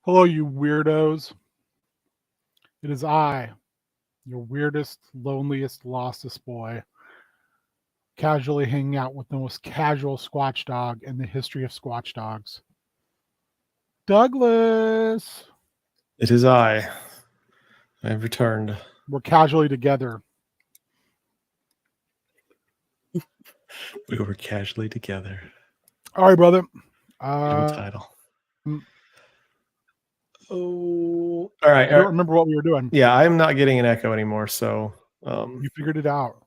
Hello, you weirdos. It is I, your weirdest, loneliest, lostest boy, casually hanging out with the most casual Squatch dog in the history of Squatch dogs. Douglas! It is I. I have returned. We're casually together. We were casually together. All right, brother. New title. Mm, Oh, all right. I don't remember what we were doing. Yeah, I'm not getting an echo anymore. So, You figured it out.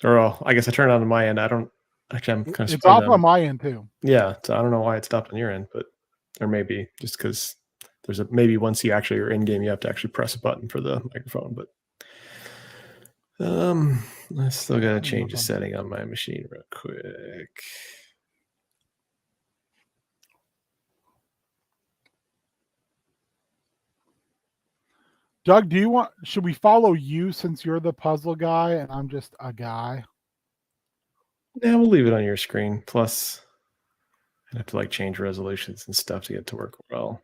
I guess I turned it on my end. I don't actually. I'm kind of It's off on my end too. Yeah, so I don't know why it stopped on your end, or maybe just because there's maybe once you actually are in game, you have to actually press a button for the microphone. But I still gotta change the setting on my machine real quick. Doug, should we follow you since you're the puzzle guy and I'm just a guy? Yeah, we'll leave it on your screen. Plus, I have to change resolutions and stuff to get it to work well.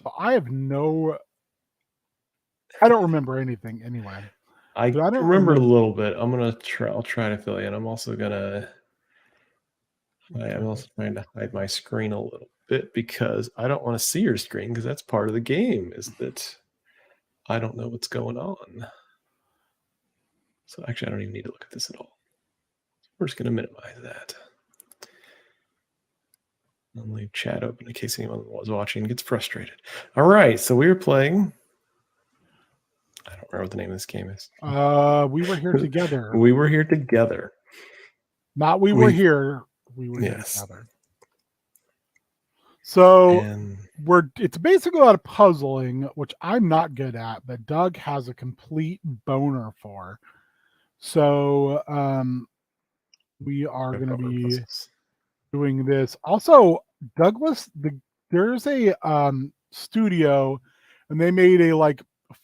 So I don't remember anything anyway. I remember a little bit. I'll try to fill you in. I'm also trying to hide my screen a little bit because I don't want to see your screen because that's part of the game, is that I don't know what's going on. So actually, I don't even need to look at this at all. We're just going to minimize that. I'll leave chat open in case anyone was watching and gets frustrated. All right, so we were playing. I don't remember what the name of this game is. We were here together. We were here together. Not we were here. We were here together. So it's basically a lot of puzzling, which I'm not good at, but Doug has a complete boner for. So we are going to be doing this. Also, Douglas, there's a studio, and they made a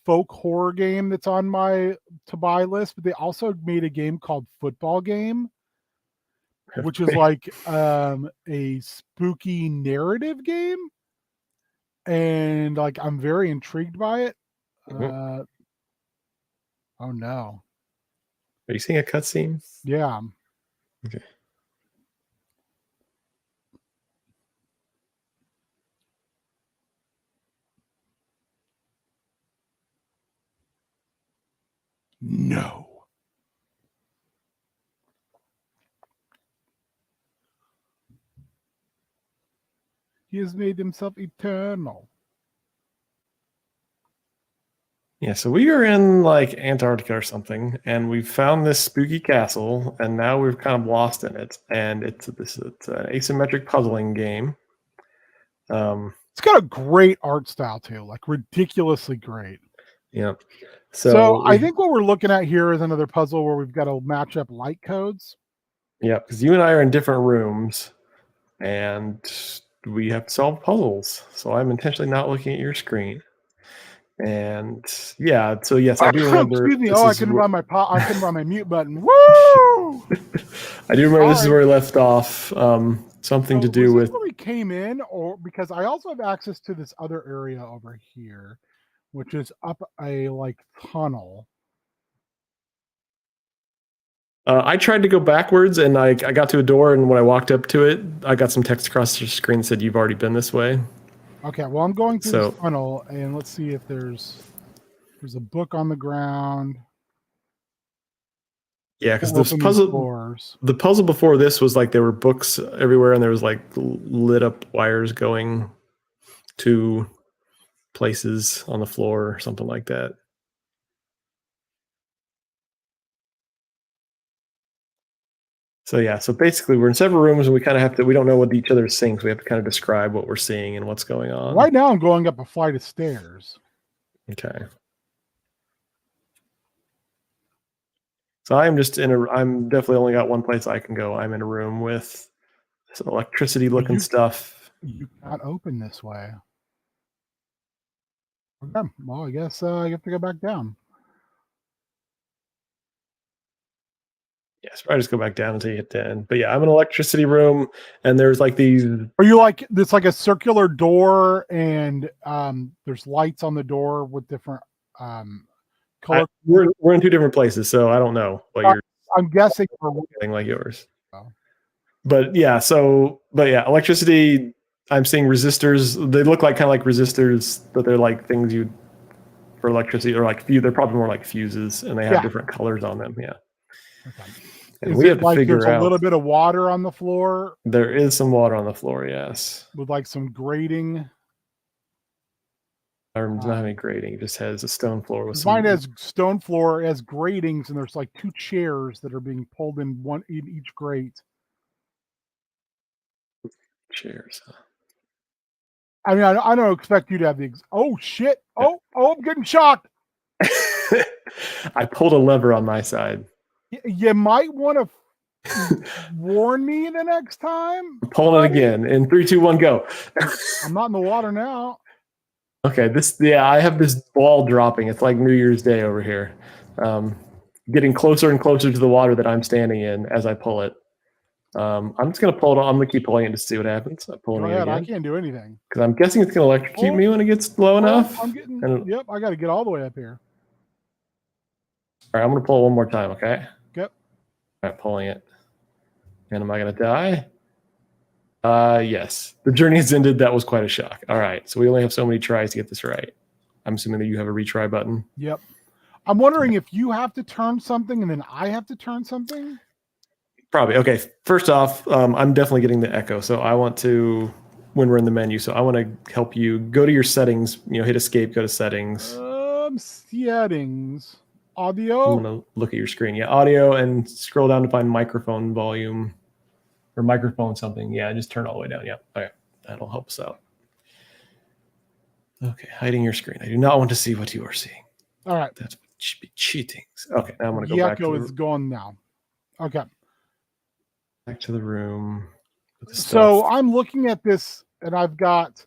folk horror game that's on my to buy list, but they also made a game called Football Game, which is a spooky narrative game, and I'm very intrigued by it. Oh no. Are you seeing a cutscene? Yeah. Okay. No. He has made himself eternal. Yeah, so we are in Antarctica or something, and we found this spooky castle, and now we're kind of lost in it. And it's an asymmetric puzzling game. It's got a great art style too, ridiculously great. Yeah. So I think what we're looking at here is another puzzle where we've got to match up light codes. Yeah, because you and I are in different rooms, and we have to solve puzzles. So I'm intentionally not looking at your screen. And yeah, so yes, I do remember. Excuse me. I couldn't run my mute button. Woo! I do remember this is where we left off. Something to do with where we came in, or because I also have access to this other area over here, which is up a tunnel. I tried to go backwards, and I got to a door, and when I walked up to it, I got some text across the screen that said, "You've already been this way." Okay, well, I'm going through this tunnel, and let's see if there's a book on the ground. Yeah, because the puzzle before this was there were books everywhere, and there was lit up wires going to places on the floor or something like that. So yeah, so basically we're in several rooms, and we kind of we don't know what each other is seeing, so we have to kind of describe what we're seeing and what's going on. Right now I'm going up a flight of stairs. Okay. So I'm definitely only got one place I can go. I'm in a room with some electricity looking stuff. You can't open this way. Okay, well, I guess you have to go back down. Yes, probably just go back down until you hit 10. But yeah, I'm in an electricity room, and there's like these. Are you like it's like a circular door, and there's lights on the door with different color? We're in two different places, so I don't know what you're I'm guessing for thing like yours. Oh. But yeah, electricity. I'm seeing resistors. They look like kind of like resistors, but they're like things you for electricity, or like they're probably more like fuses, and they have different colors on them. Yeah. Okay. And Is we have it to like figure there's out. a little bit of water on the floor There is some water on the floor, yes. with like some grating? Our room does not have any grating. It just has a stone floor with some. Mine has stone floor, has gratings, and there's like two chairs that are being pulled in each grate. Chairs. I mean, I don't expect you to have the. Oh shit! Oh, I'm getting shocked. I pulled a lever on my side. You might want to warn me the next time. I'm pulling it again in 3, 2, 1, go. I'm not in the water now. Okay, I have this ball dropping. It's like New Year's Day over here. Getting closer and closer to the water that I'm standing in as I pull it. I'm just gonna pull it. I'm gonna keep pulling it to see what happens. I'm pulling it again. I can't do anything because I'm guessing it's gonna electrocute me when it gets low enough. I'm getting. Yep, I got to get all the way up here. All right, I'm gonna pull it one more time. Okay. Yep. All right, pulling it. And am I gonna die? Yes. The journey has ended. That was quite a shock. All right, so we only have so many tries to get this right. I'm assuming that you have a retry button. Yep. I'm wondering if you have to turn something and then I have to turn something. Probably. Okay. First off, I'm definitely getting the echo. So I want to, when we're in the menu, so I want to help you go to your settings, hit escape, go to settings. Settings. Audio. I'm going to look at your screen. Yeah. Audio, and scroll down to find microphone volume or microphone something. Yeah. Just turn all the way down. Yeah. Okay. That'll help us out. Okay. Hiding your screen. I do not want to see what you are seeing. All right. That's cheating. Okay. Now I'm going to go the back. Echo is gone now. Okay. Back to the room. So I'm looking at this, and I've got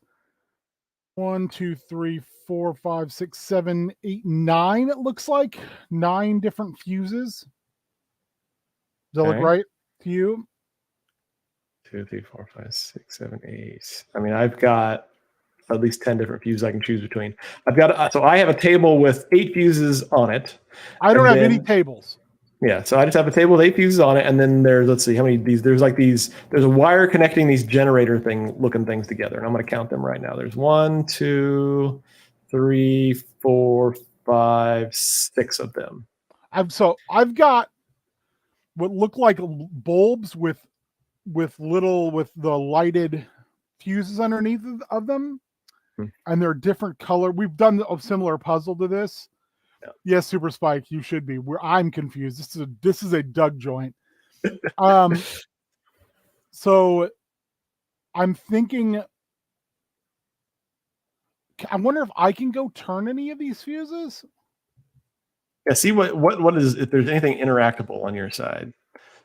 1, 2, 3, 4, 5, 6, 7, 8, 9. It looks like 9 different fuses. Does that look right to you? 2, 3, 4, 5, 6, 7, 8. I mean, I've got at least 10 different fuses I can choose between. So I have a table with 8 fuses on it. I don't have any tables. Yeah, so I just have a table with 8 fuses on it, and then let's see how many of these. There's a wire connecting these generator looking things together, and I'm going to count them right now. There's 1, 2, 3, 4, 5, 6 of them. I've got what look like bulbs with the lighted fuses underneath of them, and they're different color. We've done a similar puzzle to this. Yeah. Yes, Super Spike, you should be. I'm confused. This is a Doug joint. So I'm thinking. I wonder if I can go turn any of these fuses. Yeah. See what is, if there's anything interactable on your side,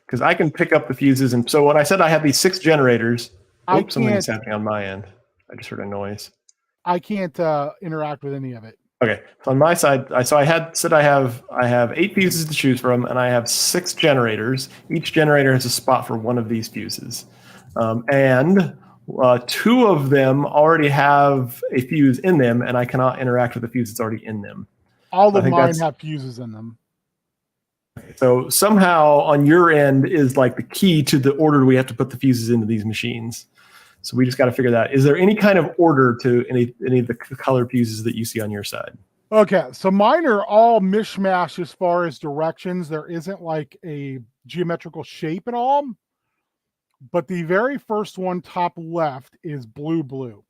because I can pick up the fuses. And so when I said I have these 6 generators, something's happening on my end. I just heard a noise. I can't interact with any of it. Okay, so on my side, I have 8 fuses to choose from, and I have 6 generators. Each generator has a spot for one of these fuses, and 2 of them already have a fuse in them, and I cannot interact with the fuse that's already in them. All of mine have fuses in them. So somehow on your end is like the key to the order we have to put the fuses into these machines. So we just got to figure that out. Is there any kind of order to any of the color fuses that you see on your side? Okay, so mine are all mishmash as far as directions. There isn't like a geometrical shape at all. But the very first one, top left, is blue, blue.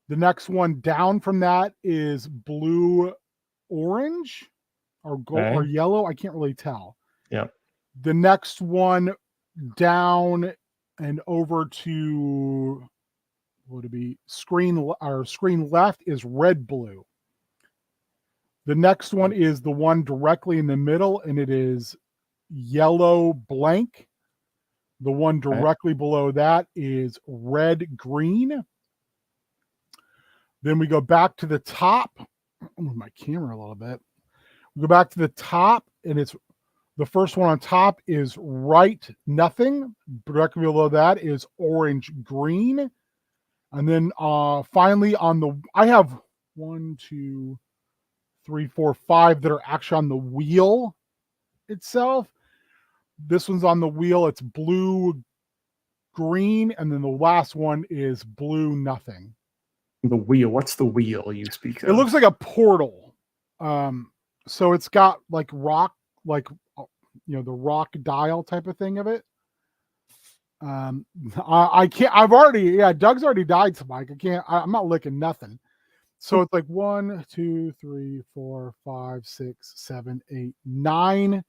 The next one down from that is blue, orange, or gold or yellow. I can't really tell. Yeah. The next one down and over to would it be screen left is red blue. The next one is the one directly in the middle, and it is yellow blank. The one directly below that is red green. Then we go back to the top. I'll move my camera a little bit. We go back to the top, and it's The first one on top is right nothing. Directly below that is orange green. And then finally I have 1, 2, 3, 4, 5 that are actually on the wheel itself. This one's on the wheel. It's blue green. And then the last one is blue nothing. The wheel. What's the wheel you speak of? It looks like a portal. So it's got like rock, like, the rock dial type of thing of it. I can't, Doug's already died, so Mike. I'm not licking nothing. So it's like 1, 2, 3, 4, 5, 6, 7, 8, 9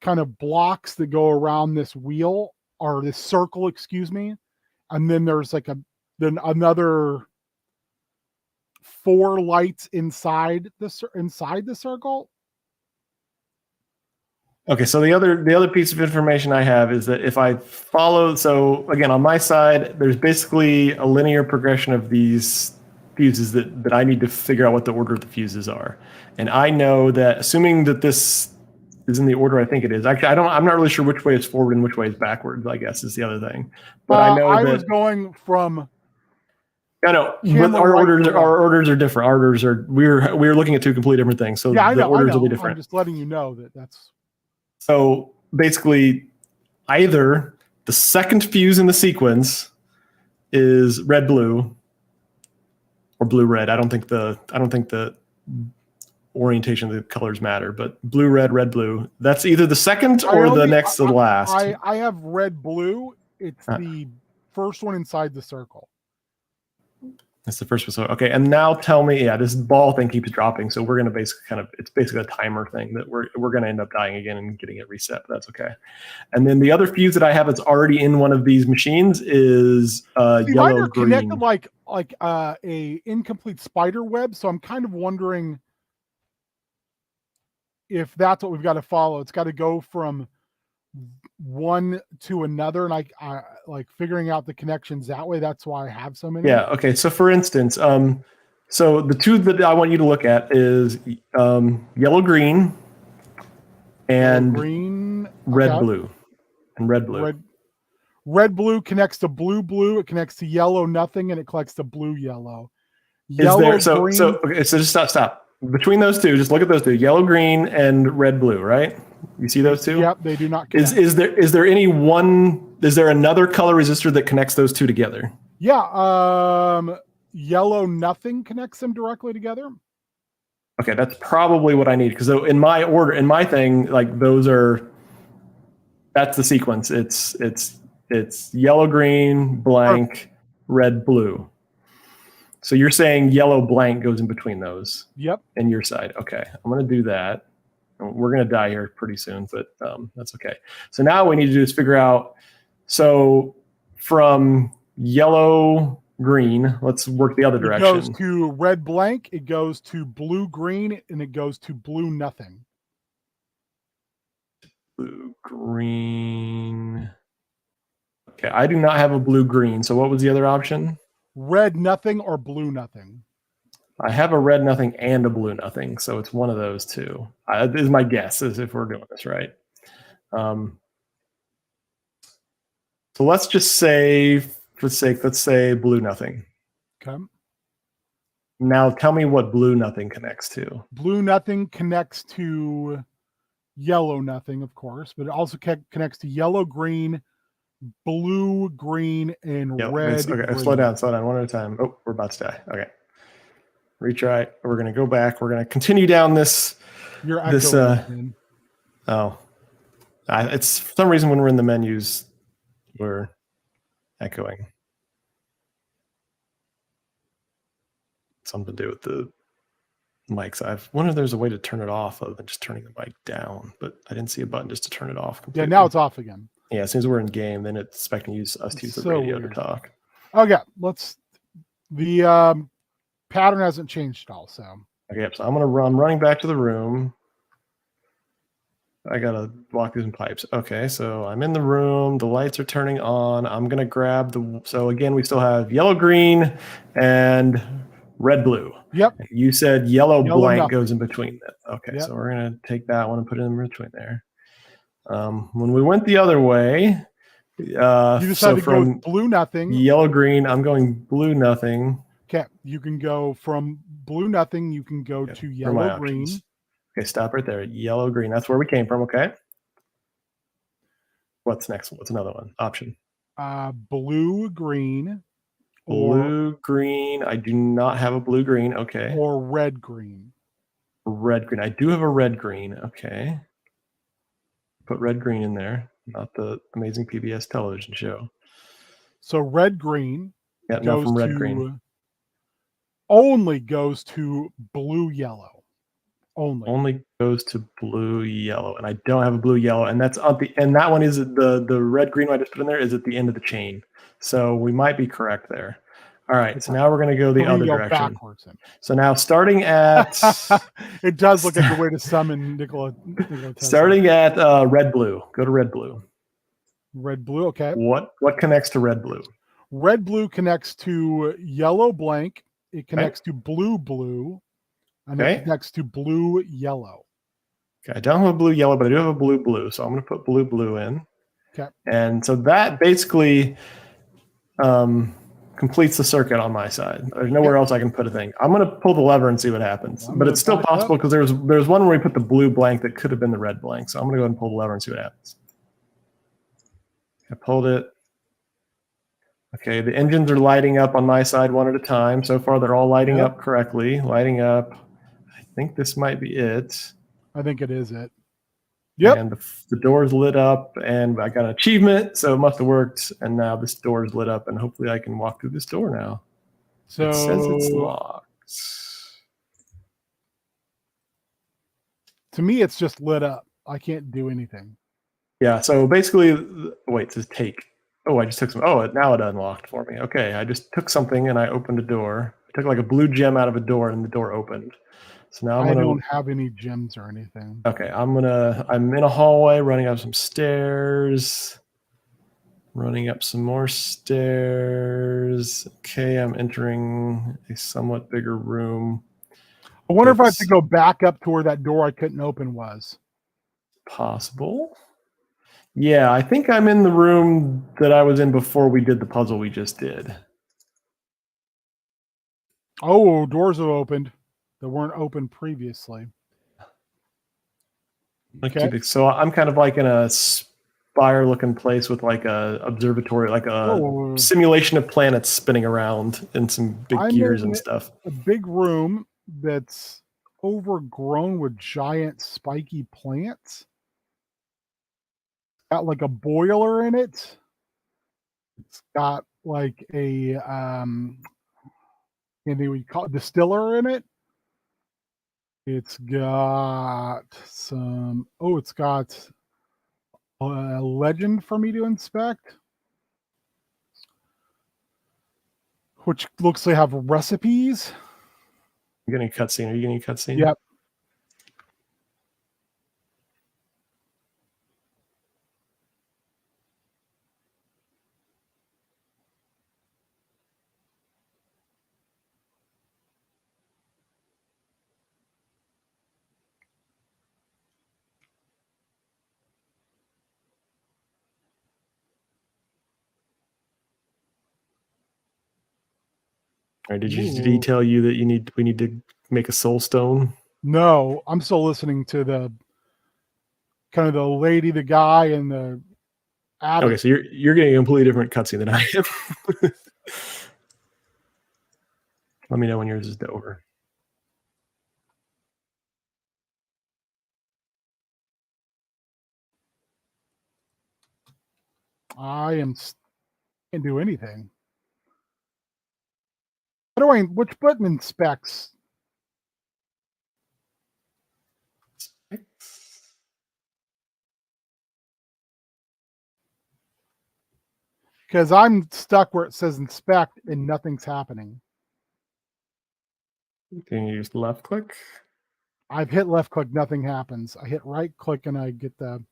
kind of blocks that go around this wheel, or this circle, excuse me. And then there's like another 4 lights inside the circle. Okay, so the other piece of information I have is that if I follow, so again, on my side, there's basically a linear progression of these fuses that I need to figure out what the order of the fuses are. And I know that, assuming that this is in the order I think it is, actually, I'm not really sure which way is forward and which way is backwards, I guess, is the other thing. But I know I that was going from... I know, but our orders are different. Our orders are, we're looking at 2 completely different things. So yeah, the orders will be different. I'm just letting you know that's... So basically, either the second fuse in the sequence is red blue or blue red. I don't think the orientation of the colors matter, but blue red, red blue. That's either the second or the next to the last. I have red blue. It's the first one inside the circle. That's the first one. So, okay. And now tell me, this ball thing keeps dropping. So we're going to basically it's basically a timer thing that we're going to end up dying again and getting it reset, but that's okay. And then the other fuse that I have that's already in one of these machines is yellow green. Connected like a incomplete spider web. So I'm kind of wondering if that's what we've got to follow. It's got to go from one to another, and I like figuring out the connections that way. That's why I have so many. Yeah. Okay. So for instance, so the 2 that I want you to look at is yellow green and green, red blue, and red blue. Red blue connects to blue blue. It connects to yellow nothing, and it connects to blue yellow. Green. So just stop. Between those 2, just look at those 2: yellow green and red blue. Right? You see those 2? Yep, they do not connect. Is there another color resistor that connects those 2 together? Yeah, yellow nothing connects them directly together. Okay, that's probably what I need, because in my thing, like that's the sequence. It's yellow green blank red blue. So you're saying yellow blank goes in between those? Yep. And your side. Okay, I'm going to do that. We're going to die here pretty soon, but that's okay. So now what we need to do is figure out, so from yellow green, let's work the other direction. It goes to red blank, it goes to blue green, and it goes to blue nothing. Blue green. Okay, I do not have a blue green. So what was the other option? Red nothing or blue nothing. I have a red nothing and a blue nothing, so it's one of those 2. Is my guess, is if we're doing this right. So let's just say, for sake, let's say blue nothing. Okay. Now tell me what blue nothing connects to. Blue nothing connects to yellow nothing, of course, but it also connects to yellow green, blue green, and red. Okay, green. slow down, one at a time. Oh, we're about to die. Okay. Retry. We're going to go back. We're going to continue down this. You're echoing. It's for some reason when we're in the menus, we're echoing. Something to do with the mics. I wonder if there's a way to turn it off other than just turning the mic down, but I didn't see a button just to turn it off completely. Yeah, now it's off again. Yeah, as soon as we're in game, then it's expecting us to use the radio to talk. Okay, the pattern hasn't changed at all, so. Okay, so I'm running back to the room. I gotta walk through some pipes. Okay, so I'm in the room. The lights are turning on. I'm gonna grab so again, we still have yellow, green, and red, blue. Yep. You said yellow blank nothing goes in between that. Okay, yep. So we're gonna take that one and put it in between there. When we went the other way, You decided so to go from with blue nothing. yellow green, I'm going blue nothing. Okay, you can go from blue nothing. You can go to For my yellow options. green. Okay, stop right there. Yellow green. That's where we came from. Okay. What's next? What's another one? Option. Blue green. Blue green. I do not have a blue green. Okay. Or red green. Red green. I do have a red green. Okay. Put red green in there. Not the amazing PBS television show. So red green Yeah, no, from red green. Only goes to blue yellow. Only goes to blue yellow, and I don't have a blue yellow, and that's on the and that one is the red green I just put in there is at the end of the chain, so we might be correct there. All right, so now we're going to go the other direction. Backwards. So now starting at it does look like a way to summon Nikola Tesla. Starting at red blue. Go to red blue. Red blue. Okay. What connects to red blue? Red blue connects to yellow blank. It connects to blue blue. And it connects to blue yellow. Okay, I don't have a blue yellow, but I do have a blue blue. So I'm going to put blue blue in. Okay. And so that basically completes the circuit on my side. There's nowhere else I can put a thing. I'm going to pull the lever and see what happens. But it's still possible because there's one where we put the blue blank that could have been the red blank. So I'm going to go ahead and pull the lever and see what happens. I pulled it. Okay, the engines are lighting up on my side one at a time. So far, they're all lighting up correctly. Lighting up. I think this might be it. I think it is it. Yep. And the door's lit up, and I got an achievement, so it must have worked. And now this door is lit up, and hopefully I can walk through this door now. So it says it's locked. To me, it's just lit up. I can't do anything. Yeah, so basically, wait, it says take. Oh, I just took some. Oh, now it unlocked for me. Okay, I just took something, and I opened a door. I took like a blue gem out of a door, and the door opened. So now I don't have any gems or anything. Okay, I'm in a hallway, running up some stairs, running up some more stairs. Okay, I'm entering a somewhat bigger room. I wonder if I have to go back up to where that door I couldn't open was. Possible. Yeah, I think I'm in the room that I was in before we did the puzzle we just did. Oh, doors have opened that weren't open previously. Okay. So I'm kind of like in a spire-looking place with like a observatory, like a simulation of planets spinning around in some big gears and stuff. A big room that's overgrown with giant spiky plants. Got like a boiler in it. It's got like a we call it distiller in it. It's got some. Oh, it's got a legend for me to inspect, which looks like have recipes. You getting a cutscene? Are you getting a cutscene? Yep. Or did he tell you that we need to make a soul stone? No, I'm still listening to the kind of the lady, the guy, and the addict. Okay, so you're getting a completely different cutscene than I am. Let me know when yours is over. Can't do anything. Which button inspects? Because I'm stuck where it says inspect and nothing's happening. Can you use left click? I've hit left click, nothing happens. I hit right click and I get the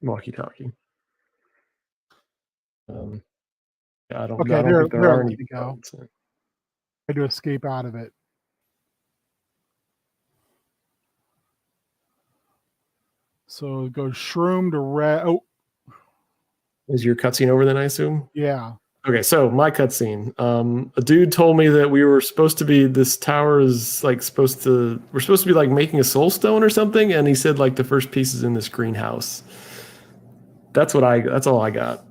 walkie-talkie. I don't. Okay, I don't think there are any. Go. I do escape out of it. So it goes shroom to red. Oh, Is your cutscene over then, I assume? yeah. Okay, so my cutscene. A dude told me that we were supposed to be, this tower is like we're supposed to be like making a soul stone or something, and he said like the first piece is in this greenhouse. That's all I got.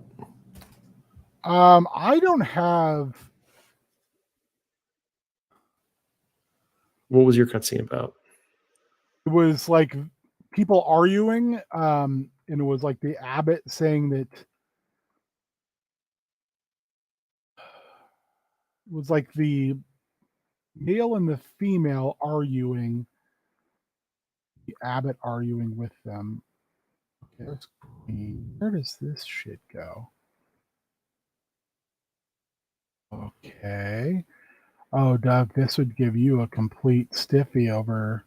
I don't have. What was your cutscene about? It was like people arguing, and it was like the abbot saying that it was like the male and the female arguing, the abbot arguing with them. Okay, let's see. Where does this shit go? Okay. Oh, Doug, this would give you a complete stiffy over.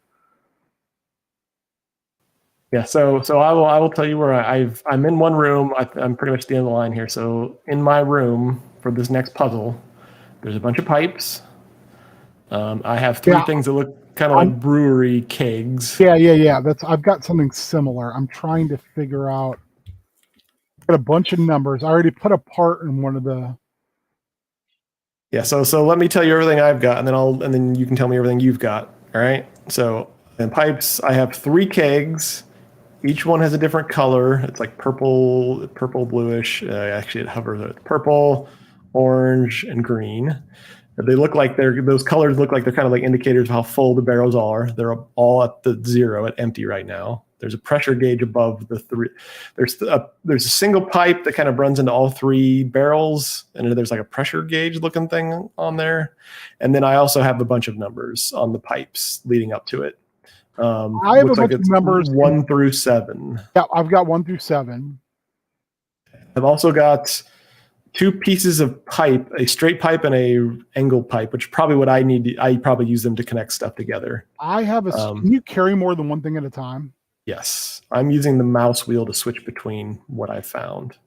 Yeah, so I will tell you where I'm in one room. I'm pretty much at the end of the line here. So in my room for this next puzzle, there's a bunch of pipes. I have three things that look kind of like brewery kegs. Yeah. I've got something similar. I'm trying to figure out. Got a bunch of numbers. I already put a part in one of the. Yeah, so let me tell you everything I've got, and then you can tell me everything you've got. All right. So in pipes, I have 3 kegs. Each one has a different color. It's like purple, bluish. Actually, it hovers at purple, orange, and green. They look like those colors look like they're kind of like indicators of how full the barrels are. They're all at the 0, at empty right now. There's a pressure gauge above the 3. There's a single pipe that kind of runs into all 3 barrels, and there's like a pressure gauge looking thing on there. And then I also have a bunch of numbers on the pipes leading up to it. I have a bunch of numbers 1 through 7. Yeah, I've got 1 through 7. I've also got 2 pieces of pipe, a straight pipe and a angled pipe, which is probably what I need. I probably use them to connect stuff together. I have can you carry more than one thing at a time? Yes, I'm using the mouse wheel to switch between what I found.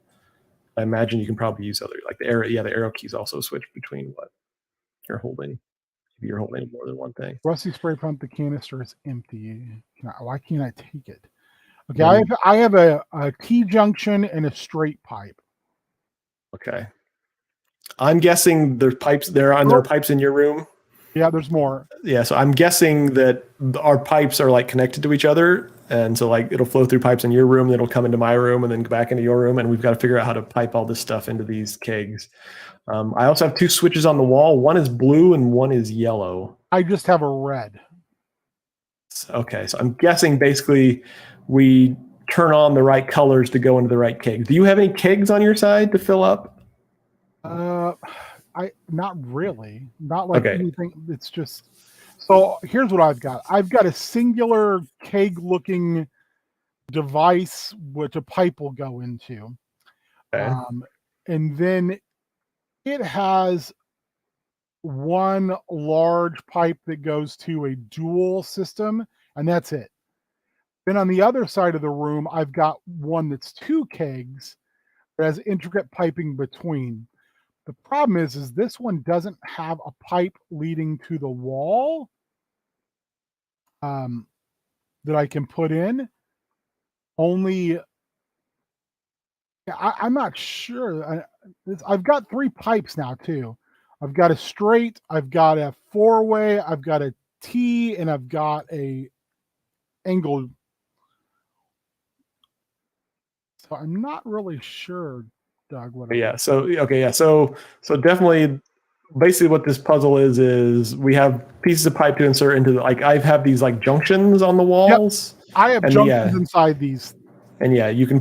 I imagine you can probably use other, like the arrow. Yeah, the arrow keys also switch between what you're holding. If you're holding more than one thing. Rusty spray pump. The canister is empty. Why can't I take it? Okay, I have a T junction and a straight pipe. Okay. I'm guessing there's pipes there. There are pipes in your room. Yeah, there's more. Yeah, so I'm guessing that our pipes are like connected to each other, and so like it'll flow through pipes in your room, then it'll come into my room, and then go back into your room, and we've got to figure out how to pipe all this stuff into these kegs. I also have 2 switches on the wall. One is blue and one is yellow. I just have a red. Okay, so I'm guessing basically we turn on the right colors to go into the right kegs. Do you have any kegs on your side to fill up? Not really. Not like anything. It's just, so here's what I've got. I've got a singular keg looking device which a pipe will go into. Okay. And then it has one large pipe that goes to a dual system, and that's it. Then on the other side of the room, I've got one that's 2 kegs that has intricate piping between. The problem is this one doesn't have a pipe leading to the wall that I can put in. Only, I'm not sure. I've got 3 pipes now too. I've got a straight, I've got a 4-way, I've got a T, and I've got a angled. So I'm not really sure, Doug. So definitely, basically what this puzzle is we have pieces of pipe to insert into I have these like junctions on the walls. Yep. I have junctions inside these. And yeah, we can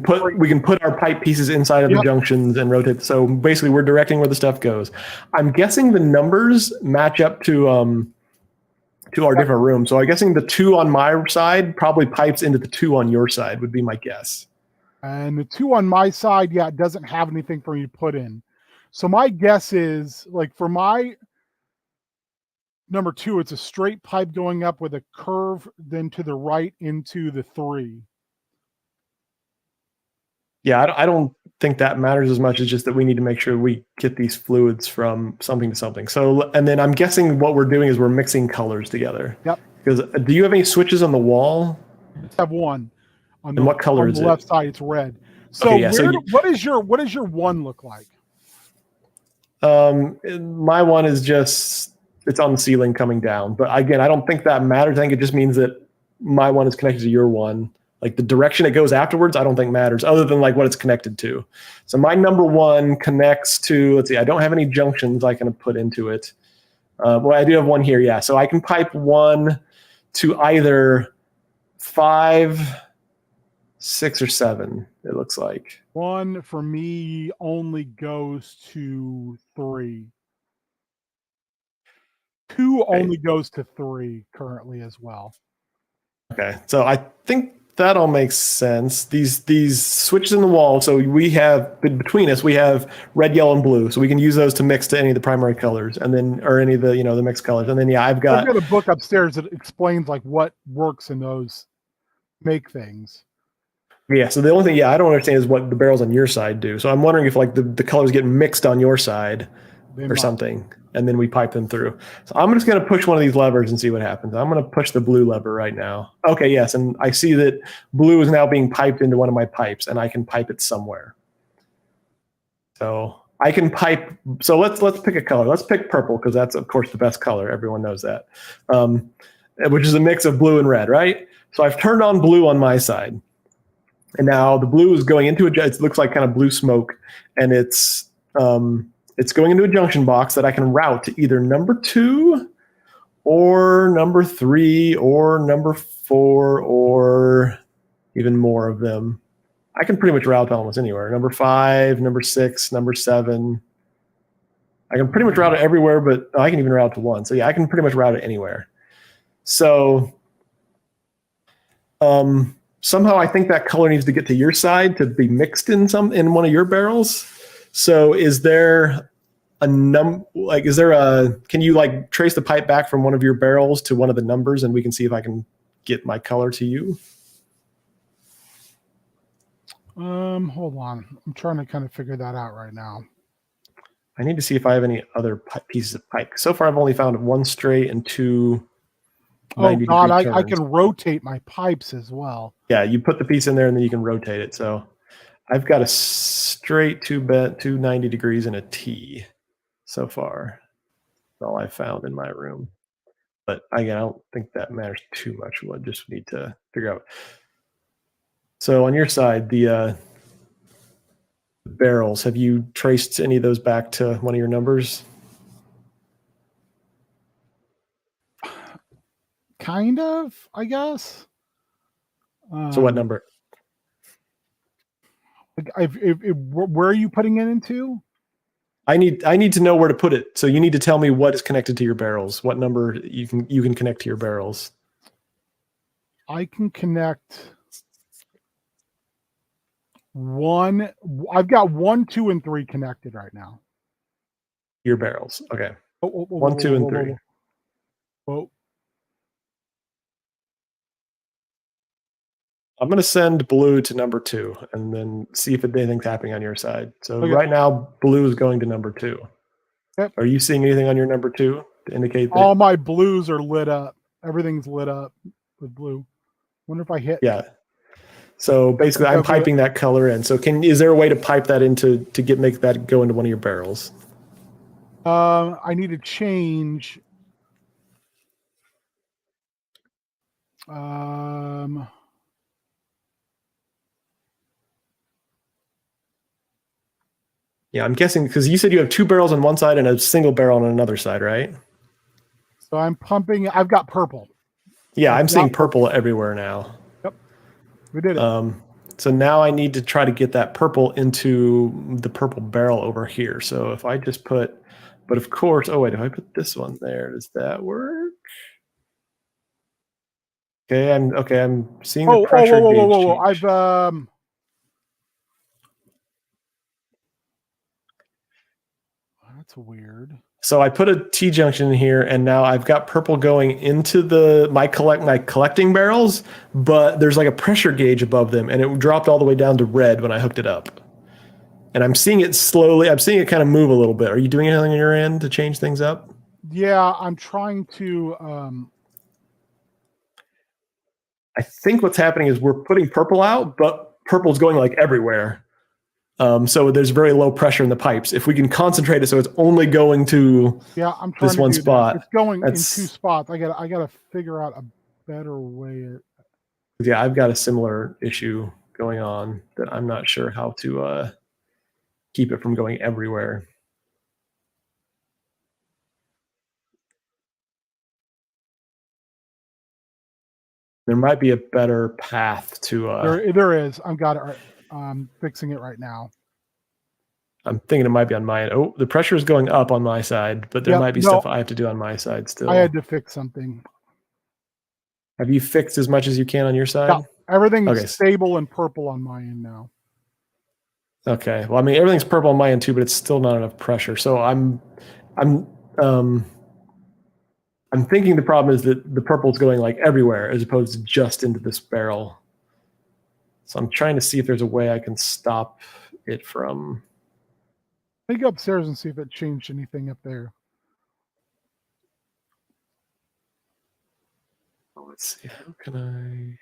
put our pipe pieces inside of the junctions and rotate. So basically we're directing where the stuff goes. I'm guessing the numbers match up to our different rooms. So I'm guessing the 2 on my side probably pipes into the 2 on your side would be my guess. And the 2 on my side, it doesn't have anything for me to put in. So my guess is, like for my number 2, it's a straight pipe going up with a curve then to the right into the 3. Yeah, I don't think that matters as much as just that we need to make sure we get these fluids from something to something. So, and then I'm guessing what we're doing is we're mixing colors together. Yep. Because do you have any switches on the wall? I have 1. On And what color on is the it? left side, it's red. So Okay, yeah, so what does your one look like? My one is just it's on the ceiling coming down. But again, I don't think that matters. I think it just means that my one is connected to your one. Like the direction it goes afterwards, I don't think matters, other than like what it's connected to. So my number one connects to. Let's see, I don't have any junctions I can put into it. Well, I do have one here, yeah. So I can pipe one to either 5, 6, or 7. It looks like. One for me only goes to 3. 2 Okay. only goes to 3 currently as well. Okay, so I think that all makes sense. These switches in the wall. So we have between us, we have red, yellow, and blue. So we can use those to mix to any of the primary colors, and then or any of the the mixed colors. And then yeah, I've got a book upstairs that explains like what works in those make things. yeah. So the only thing I don't understand is what the barrels on your side do. So I'm wondering if like the colors get mixed on your side They or must. something, and then we pipe them through. So I'm just going to push one of these levers and see what happens. I'm going to push the blue lever right now. Okay, yes, and I see that blue is now being piped into one of my pipes, and I can pipe it somewhere. So I can pipe. So let's pick a color. Let's pick purple because that's of course the best color. Everyone knows that, which is a mix of blue and red, right? So I've turned on blue on my side, and now the blue is going into it looks like kind of blue smoke, and it's going into a junction box that I can route to either number 2 or number 3 or number 4 or even more of them. I can pretty much route to almost anywhere. Number 5, number 6, number 7. I can pretty much route it everywhere, but I can even route to 1. So yeah, I can pretty much route it anywhere. So somehow I think that color needs to get to your side to be mixed in one of your barrels. So is there can you like trace the pipe back from one of your barrels to one of the numbers, and we can see if I can get my color to you? Hold on. I'm trying to kind of figure that out right now. I need to see if I have any other pieces of pipe. So far, I've only found 1 straight and 2. Oh God, I can rotate my pipes as well. Yeah, you put the piece in there and then you can rotate it. So I've got a straight 290 degrees and a T so far. That's all I found in my room. But again, I don't think that matters too much. We'll just need to figure out. So on your side, the barrels, have you traced any of those back to one of your numbers? Kind of, I guess. So what number? Where are you putting it into? I need to know where to put it. So you need to tell me what is connected to your barrels. What number you can connect to your barrels. I can connect 1. I've got 1, 2, and 3 connected right now. Your barrels. Okay. 1, 2, and 3. Oh. I'm going to send blue to number 2 and then see if anything's happening on your side. So Okay. right now, blue is going to number 2. Yep. Are you seeing anything on your number 2 to indicate that? All my blues are lit up. Everything's lit up with blue. Wonder if I hit. Yeah. So basically, I'm piping that color in. So is there a way to pipe that into make that go into one of your barrels? I need to change. Yeah, I'm guessing because you said you have 2 barrels on one side and a single barrel on another side, right? So I'm pumping. I've got purple. Yeah, I'm seeing purple everywhere now. Yep, we did it. So now I need to try to get that purple into the purple barrel over here. So if I just but of course, oh wait, if I put this one there, does that work? Okay, I'm seeing the pressure gauge. Whoa. I've that's weird. So I put a T junction in here, and now I've got purple going into my collecting barrels, but there's like a pressure gauge above them, and it dropped all the way down to red when I hooked it up. And I'm seeing it slowly. I'm seeing it kind of move a little bit. Are you doing anything on your end to change things up? Yeah, I'm trying to. I think what's happening is we're putting purple out, but purple's going like everywhere. So there's very low pressure in the pipes. If we can concentrate it so it's only going to I'm trying this to one do spot. That. It's going in That's- 2 spots. I gotta figure out a better way. Yeah, I've got a similar issue going on that I'm not sure how to keep it from going everywhere. There might be a better path to. There is. I've got it. I'm fixing it right now. I'm thinking it might be on my end. Oh, the pressure is going up on my side, but there might be stuff I have to do on my side still. I had to fix something. Have you fixed as much as you can on your side? Yeah, everything's stable and purple on my end now. Okay. Well, I mean, everything's purple on my end too, but it's still not enough pressure. So I'm thinking the problem is that the purple's going like everywhere as opposed to just into this barrel. So I'm trying to see if there's a way I can stop it from. Let me go upstairs and see if it changed anything up there. Let's see. How can I?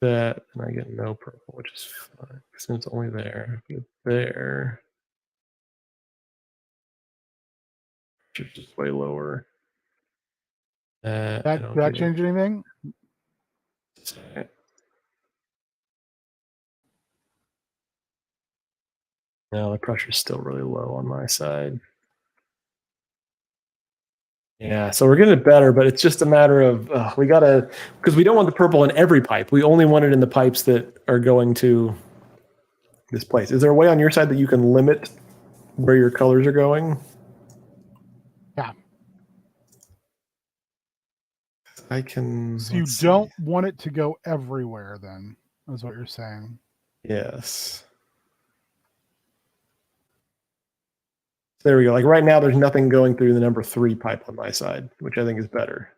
That and I get no purple, which is fine because it's only there. There. Just way lower. Did that change anything? No, the pressure's still really low on my side. Yeah, so we're getting it better, but it's just a matter of we gotta, because we don't want the purple in every pipe. We only want it in the pipes that are going to this place. Is there a way on your side that you can limit where your colors are going? Yeah. I can. So you don't want it to go everywhere, then, is what you're saying. Yes. There we go. Like right now, there's nothing going through the number 3 pipe on my side, which I think is better.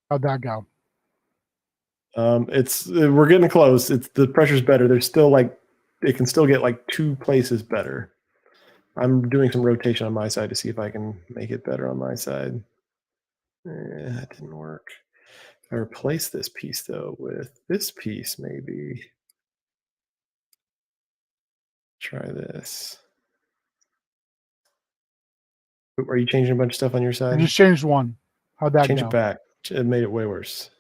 How'd that go? We're getting close. The pressure's better. There's still like, it can still get like 2 places better. I'm doing some rotation on my side to see if I can make it better on my side. That didn't work. If I replace this piece though with this piece, maybe. Try this. Are you changing a bunch of stuff on your side? I just changed one. How'd that Change go? it back. It made it way worse.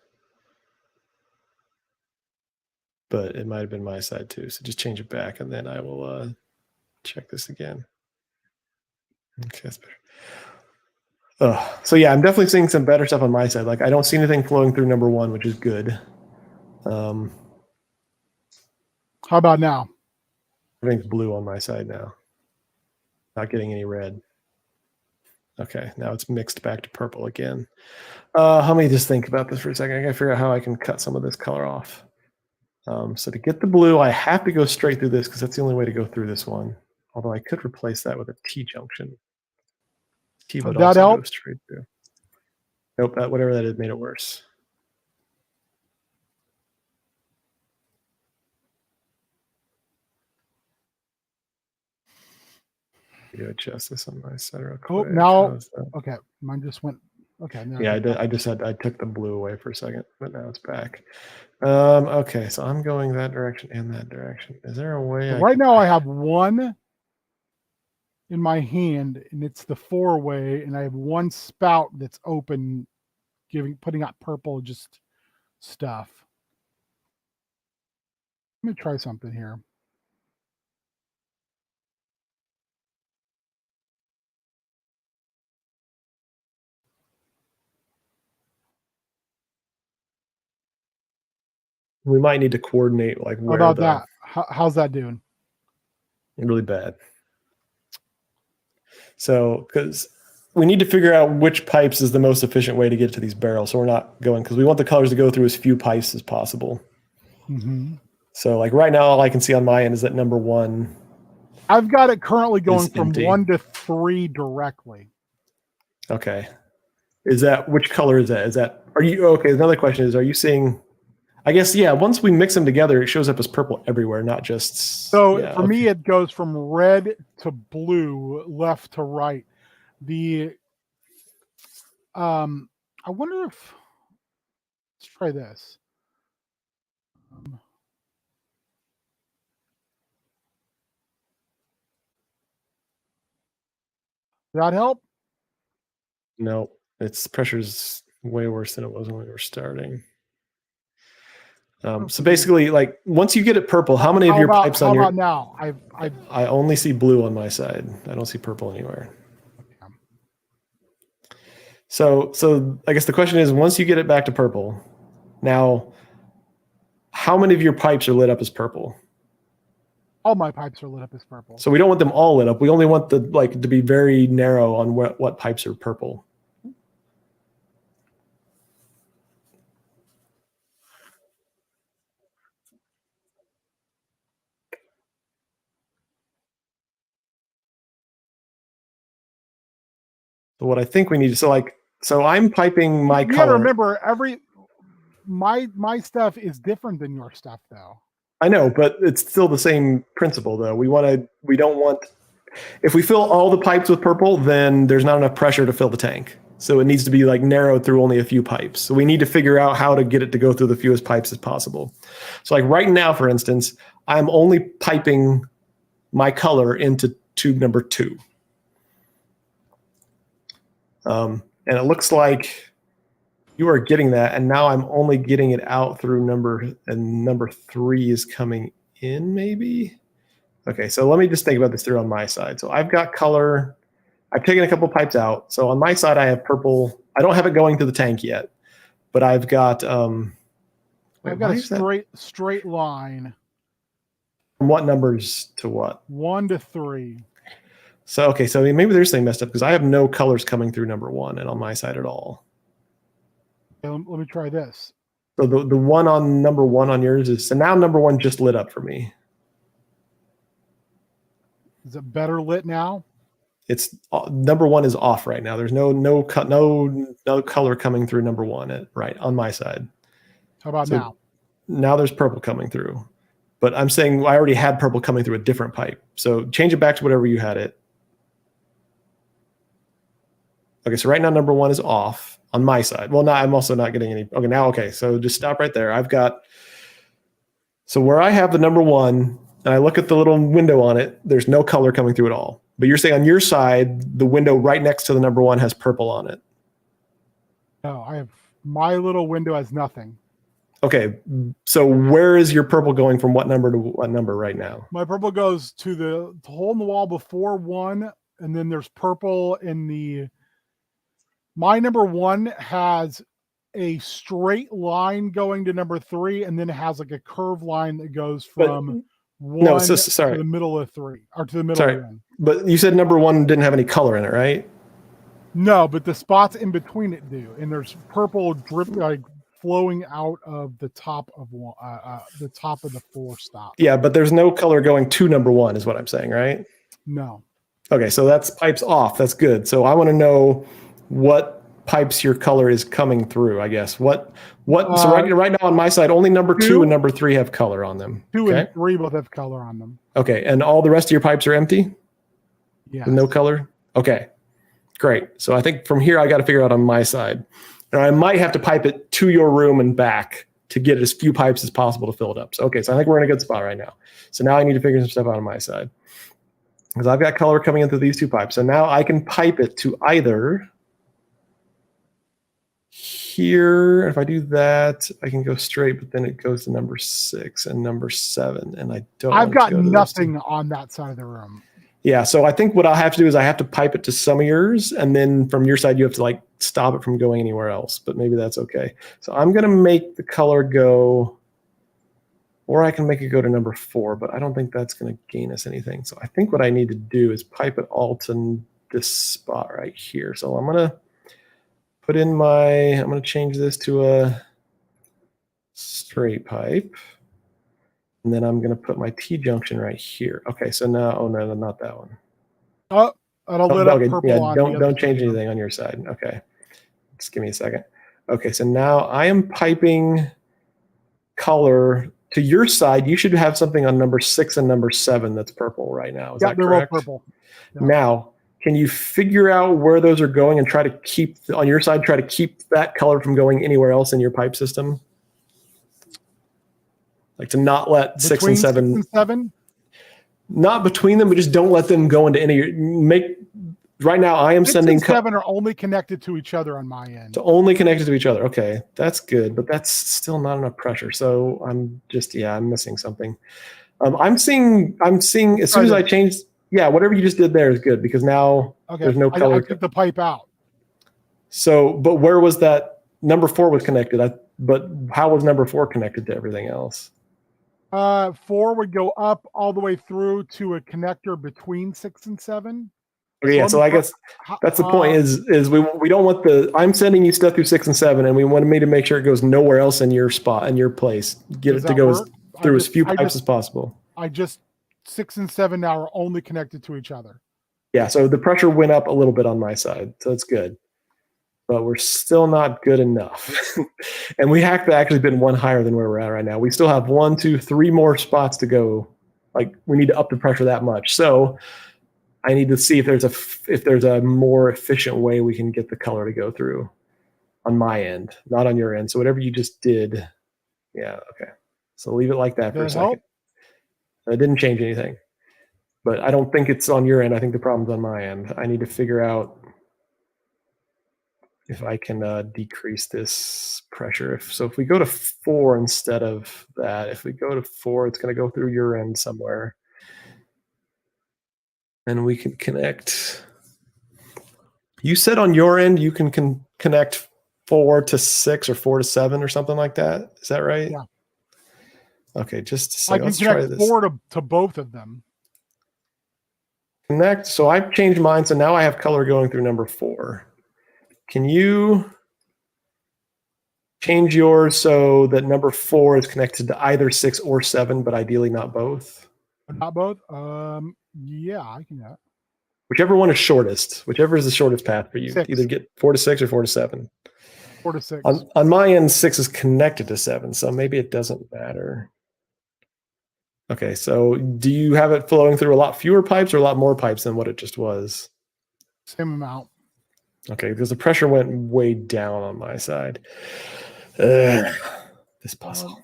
But it might have been my side too. So just change it back and then I will check this again. Okay, that's better. So yeah, I'm definitely seeing some better stuff on my side. Like I don't see anything flowing through number 1, which is good. How about now? Everything's blue on my side now. Not getting any red. Okay, now it's mixed back to purple again. Let me just think about this for a second. I gotta figure out how I can cut some of this color off. So to get the blue, I have to go straight through this because that's the only way to go through this one. Although I could replace that with a T-junction. T would also go straight through. Nope, whatever that is made it worse. You adjust this on my side real quick. Oh, now, okay, mine just went. Okay. Yeah, I took the blue away for a second, but now it's back. Okay, so I'm going that direction and that direction. Is there a way? Right now, I have one in my hand, and it's the 4-way, and I have one spout that's open, putting out purple just stuff. Let me try something here. We might need to coordinate like where. How about that? How's that doing? Really bad. So, because we need to figure out which pipes is the most efficient way to get to these barrels. So we're not going, because we want the colors to go through as few pipes as possible. Mm-hmm. So like right now, all I can see on my end is that number 1. I've got it currently going from 1 to 3 directly. Okay. Which color is that? Okay, another question is, are you seeing, I guess, yeah, once we mix them together, it shows up as purple everywhere, not just. So for me, it goes from red to blue, left to right. The I wonder if let's try this. Did that help? No, its pressure's way worse than it was when we were starting. So basically, like once you get it purple, how many of your pipes on your? How about now? I only see blue on my side. I don't see purple anywhere. Okay. So I guess the question is, once you get it back to purple, now, how many of your pipes are lit up as purple? All my pipes are lit up as purple. So we don't want them all lit up. We only want the to be very narrow on what pipes are purple. So what I think we need to so I'm piping my you color. gotta remember my stuff is different than your stuff though. I know, but it's still the same principle though. We don't want, if we fill all the pipes with purple, then there's not enough pressure to fill the tank. So it needs to be like narrowed through only a few pipes. So we need to figure out how to get it to go through the fewest pipes as possible. So like right now, for instance, I'm only piping my color into tube number 2. And it looks like you are getting that, and now I'm only getting it out through number 3 is coming in, maybe. Okay, so let me just think about this through on my side. So I've got color. I've taken a couple pipes out. So on my side, I have purple. I don't have it going to the tank yet, but I've got I've got a straight line. From what numbers to what? 1 to 3. So okay, so maybe there's something messed up because I have no colors coming through number 1 and on my side at all. Okay, let me try this. So the one on number 1 on yours is, so now number 1 just lit up for me. Is it better lit now? It's number 1 is off right now. There's no color coming through number 1 right on my side. How about now? Now there's purple coming through, but I'm saying I already had purple coming through a different pipe. So change it back to whatever you had it. Okay, so right now number 1 is off on my side. Well, now I'm also not getting any. Okay, now okay, so just stop right there. I've got, so where I have the number 1 and I look at the little window on it, there's no color coming through at all. But you're saying on your side, the window right next to the number 1 has purple on it. No, my little window has nothing. Okay, so where is your purple going from what number to what number right now? My purple goes to the hole in the wall before 1, and then there's purple in the. My number 1 has a straight line going to number 3, and then it has like a curved line that goes from 1 to the middle of 3, or to the middle of 1. But you said number 1 didn't have any color in it, right? No, but the spots in between it do, and there's purple drip like flowing out of the top of the 4 stop. Yeah, but there's no color going to number 1, is what I'm saying, right? No. Okay, so that's pipes off. That's good. So I want to know what pipes your color is coming through, I guess. So right now on my side, only number 2 and number 3 have color on them. 2 and 3 both have color on them. Okay, and all the rest of your pipes are empty? Yeah. No color? Okay, great. So I think from here, I got to figure out on my side. And I might have to pipe it to your room and back to get as few pipes as possible to fill it up. So, okay, so I think we're in a good spot right now. So now I need to figure some stuff out on my side, because I've got color coming in through these 2 pipes. So now I can pipe it to either here. If I do that, I can go straight, but then it goes to number 6 and number 7. And I don't. I've got nothing on that side of the room. Yeah, so I think what I'll have to do is I have to pipe it to some of yours, and then from your side, you have to like stop it from going anywhere else, but maybe that's okay. So I'm going to make the color go, or I can make it go to number 4, but I don't think that's going to gain us anything. So I think what I need to do is pipe it all to this spot right here. So I'm going to put in I'm going to change this to a straight pipe. And then I'm going to put my T-junction right here. Okay, so now, oh no, not that one. Oh, it'll lit up purple. Yeah, don't change anything on your side. Okay, just give me a second. Okay, so now I am piping color to your side. You should have something on number 6 and number 7 that's purple right now. Is that correct? They're all purple. Yeah. Now, Can you figure out where those are going and try to keep, on your side, try to keep that color from going anywhere else in your pipe system? Like to not let Between 6 and 7, 6 and 7? not between them, but just don't let them go into any, right now I am 6 sending and 7 are only connected to each other on my end. to only connected to each other. Okay, that's good, but that's still not enough pressure. So I'm just, I'm missing something. I'm seeing as soon as I changed, whatever you just did there is good because now there's no color. I took the pipe out. So, but where was that number 4 was connected? But how was number 4 connected to everything else? 4 would go up all the way through to a connector between 6 and 7. Okay, so I guess that's the point is we don't want I'm sending you stuff through 6 and 7 and we want me to make sure it goes nowhere else in your spot, in your place. Get it to go through as few pipes as possible. 6 and 7 now are only connected to each other. Yeah, so the pressure went up a little bit on my side, so it's good. But we're still not good enough. And we have to actually been one higher than where we're at right now. We still have 1, 2, 3 more spots to go. Like we need to up the pressure that much. So I need to see if there's a more efficient way we can get the color to go through on my end, not on your end. So whatever you just did, okay. So leave it like that for a second. It didn't change anything, but I don't think it's on your end. I think the problem's on my end. I need to figure out if I can decrease this pressure. If we go to 4 instead of that, if we go to 4, it's going to go through your end somewhere. And we can connect. You said on your end you can connect 4 to 6 or 4 to 7 or something like that. Is that right? Yeah. Okay, just a second. Let's try this. 4 to both of them. Connect. So I've changed mine. So now I have color going through number 4. Can you change yours so that number 4 is connected to either 6 or 7, but ideally not both? Not both? Yeah, I can do that. Whichever one is shortest, whichever is the shortest path for you. 6. Either get 4 to 6 or 4 to 7. 4 to 6. On my end, 6 is connected to 7, so maybe it doesn't matter. Okay, so do you have it flowing through a lot fewer pipes or a lot more pipes than what it just was? Same amount. Okay, because the pressure went way down on my side. This puzzle.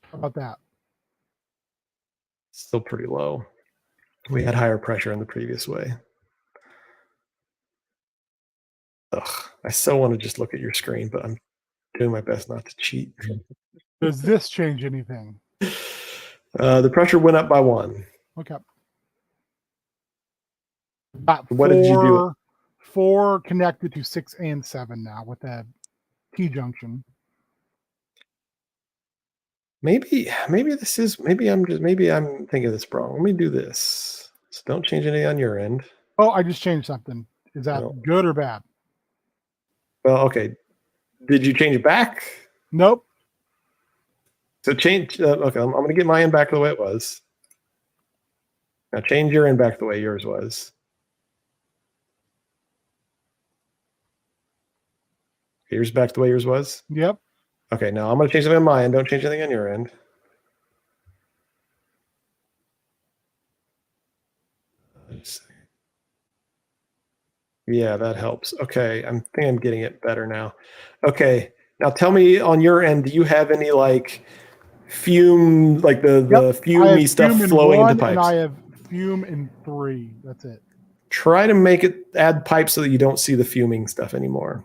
How about that? Still pretty low. We had higher pressure in the previous way. Ugh, I so want to just look at your screen, but I'm doing my best not to cheat. Does this change anything? The pressure went up by 1. Okay. What did you do? 4 connected to 6 and 7 now with that T-junction. Maybe I'm thinking this wrong. Let me do this. So don't change anything on your end. Oh, I just changed something. Is that good or bad? Well, okay. Did you change it back? Nope. So change. Okay, I'm going to get my end back the way it was. Now change your end back the way yours was. Yours back the way yours was? Yep. Okay, now I'm going to change something on my end. Don't change anything on your end. Yeah, that helps. Okay, I think I'm getting it better now. Okay, now tell me on your end, do you have any like fume, like the fumey stuff flowing into pipes? And I have fume in 3. That's it. Try to add pipes so that you don't see the fuming stuff anymore.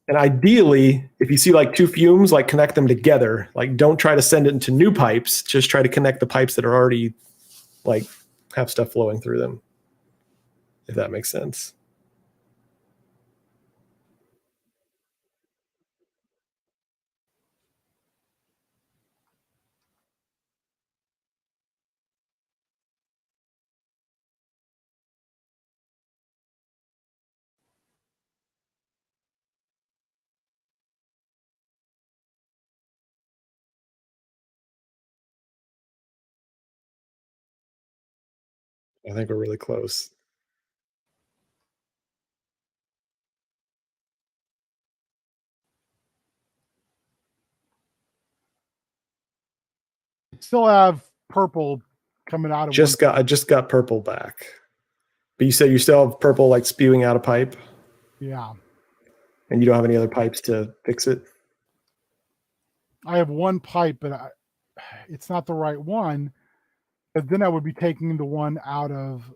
And ideally, if you see like 2 fumes, like connect them together. Like don't try to send it into new pipes. Just try to connect the pipes that are already like have stuff flowing through them. If that makes sense. I think we're really close. Still have purple coming out of I just got purple back. But you said you still have purple like spewing out a pipe, Yeah. and you don't have any other pipes to fix it. I have one pipe, but it's not the right one. But then I would be taking the one out of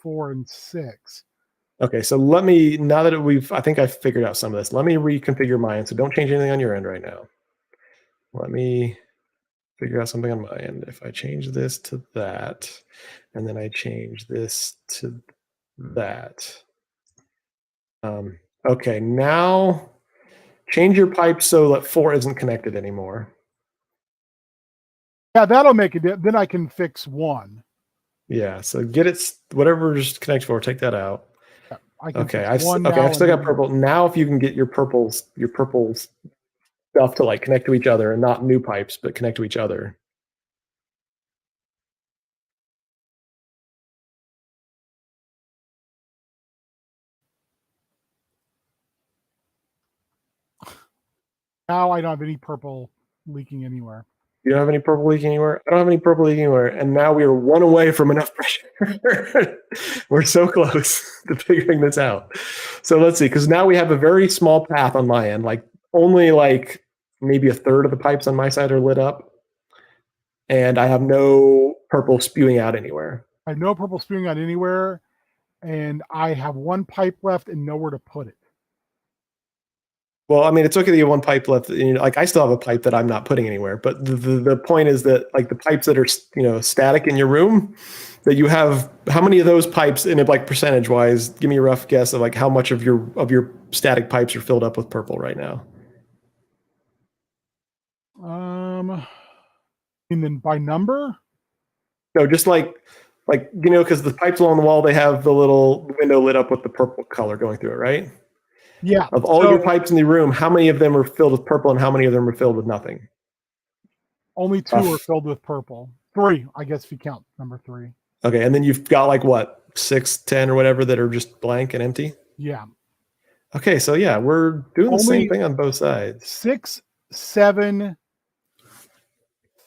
4 and 6. Okay, so let me, now that I think I've figured out some of this, let me reconfigure mine. So don't change anything on your end right now. Let me figure out something on my end. If I change this to that, and then I change this to that. Okay, now change your pipe so that 4 isn't connected anymore. Yeah, that'll make it. Then I can fix 1. Yeah, so get it, whatever's connected for, take that out. Yeah, I can Okay, fix 1 okay, now. I've still got purple. Now if you can get your purple stuff to like connect to each other and not new pipes, but connect to each other. Now I don't have any purple leaking anywhere. You don't have any purple leaking anywhere? I don't have any purple leaking anywhere. And now we are 1 away from enough pressure. We're so close to figuring this out. So let's see, because now we have a very small path on my end, like only like maybe 1/3 of the pipes on my side are lit up. And I have no purple spewing out anywhere. I have no purple spewing out anywhere, and I have 1 pipe left and nowhere to put it. Well, I mean, it's okay that you have 1 pipe left. You know, like I still have a pipe that I'm not putting anywhere. But the point is that like the pipes that are static in your room, that you have, how many of those pipes in it, like percentage wise? Give me a rough guess of like how much of your static pipes are filled up with purple right now. And then by number? No, just like because the pipes along the wall, they have the little window lit up with the purple color going through it, right? Yeah. Of all your pipes in the room, how many of them are filled with purple and how many of them are filled with nothing? Only 2 are filled with purple. 3, I guess, if you count number 3. Okay, and then you've got like what, 6, 10 or whatever that are just blank and empty? Yeah. Okay, so yeah, we're doing the same thing on both sides. 6, 7,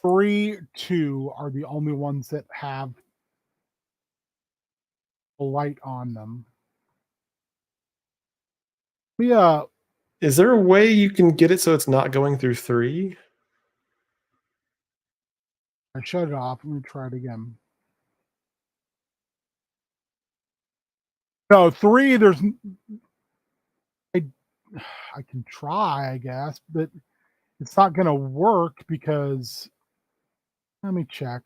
3, 2 are the only ones that have a light on them. Yeah. Is there a way you can get it so it's not going through 3? I shut it off. Let me try it again. No, 3, I can try, I guess, but it's not going to work because, let me check.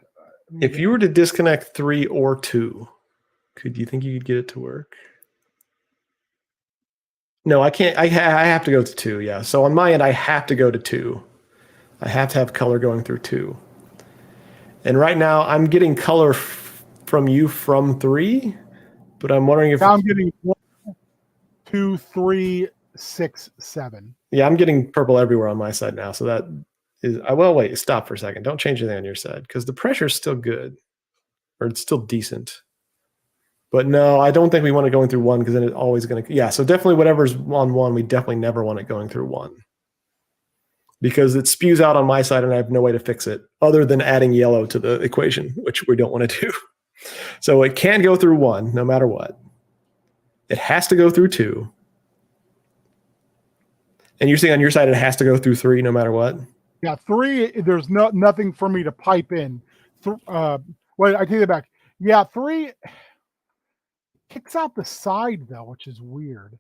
If you were to disconnect 3 or 2, could you think you could get it to work? No, I can't. I have to go to 2. Yeah. So on my end, I have to go to 2. I have to have color going through 2. And right now, I'm getting color from you from 3, but I'm wondering if now I'm getting 1, 2, 3, 6, 7. Yeah, I'm getting purple everywhere on my side now. So that is, well, wait, stop for a second. Don't change anything on your side because the pressure is still good, or it's still decent. But no, I don't think we want it going through 1 because then it's always going to, yeah. So definitely whatever's on 1, we definitely never want it going through 1 because it spews out on my side and I have no way to fix it other than adding yellow to the equation, which we don't want to do. So it can go through 1 no matter what. It has to go through 2. And you're saying on your side it has to go through 3 no matter what? Yeah, 3, there's nothing for me to pipe in. Wait, I take it back. Yeah, 3 kicks out the side though, which is weird.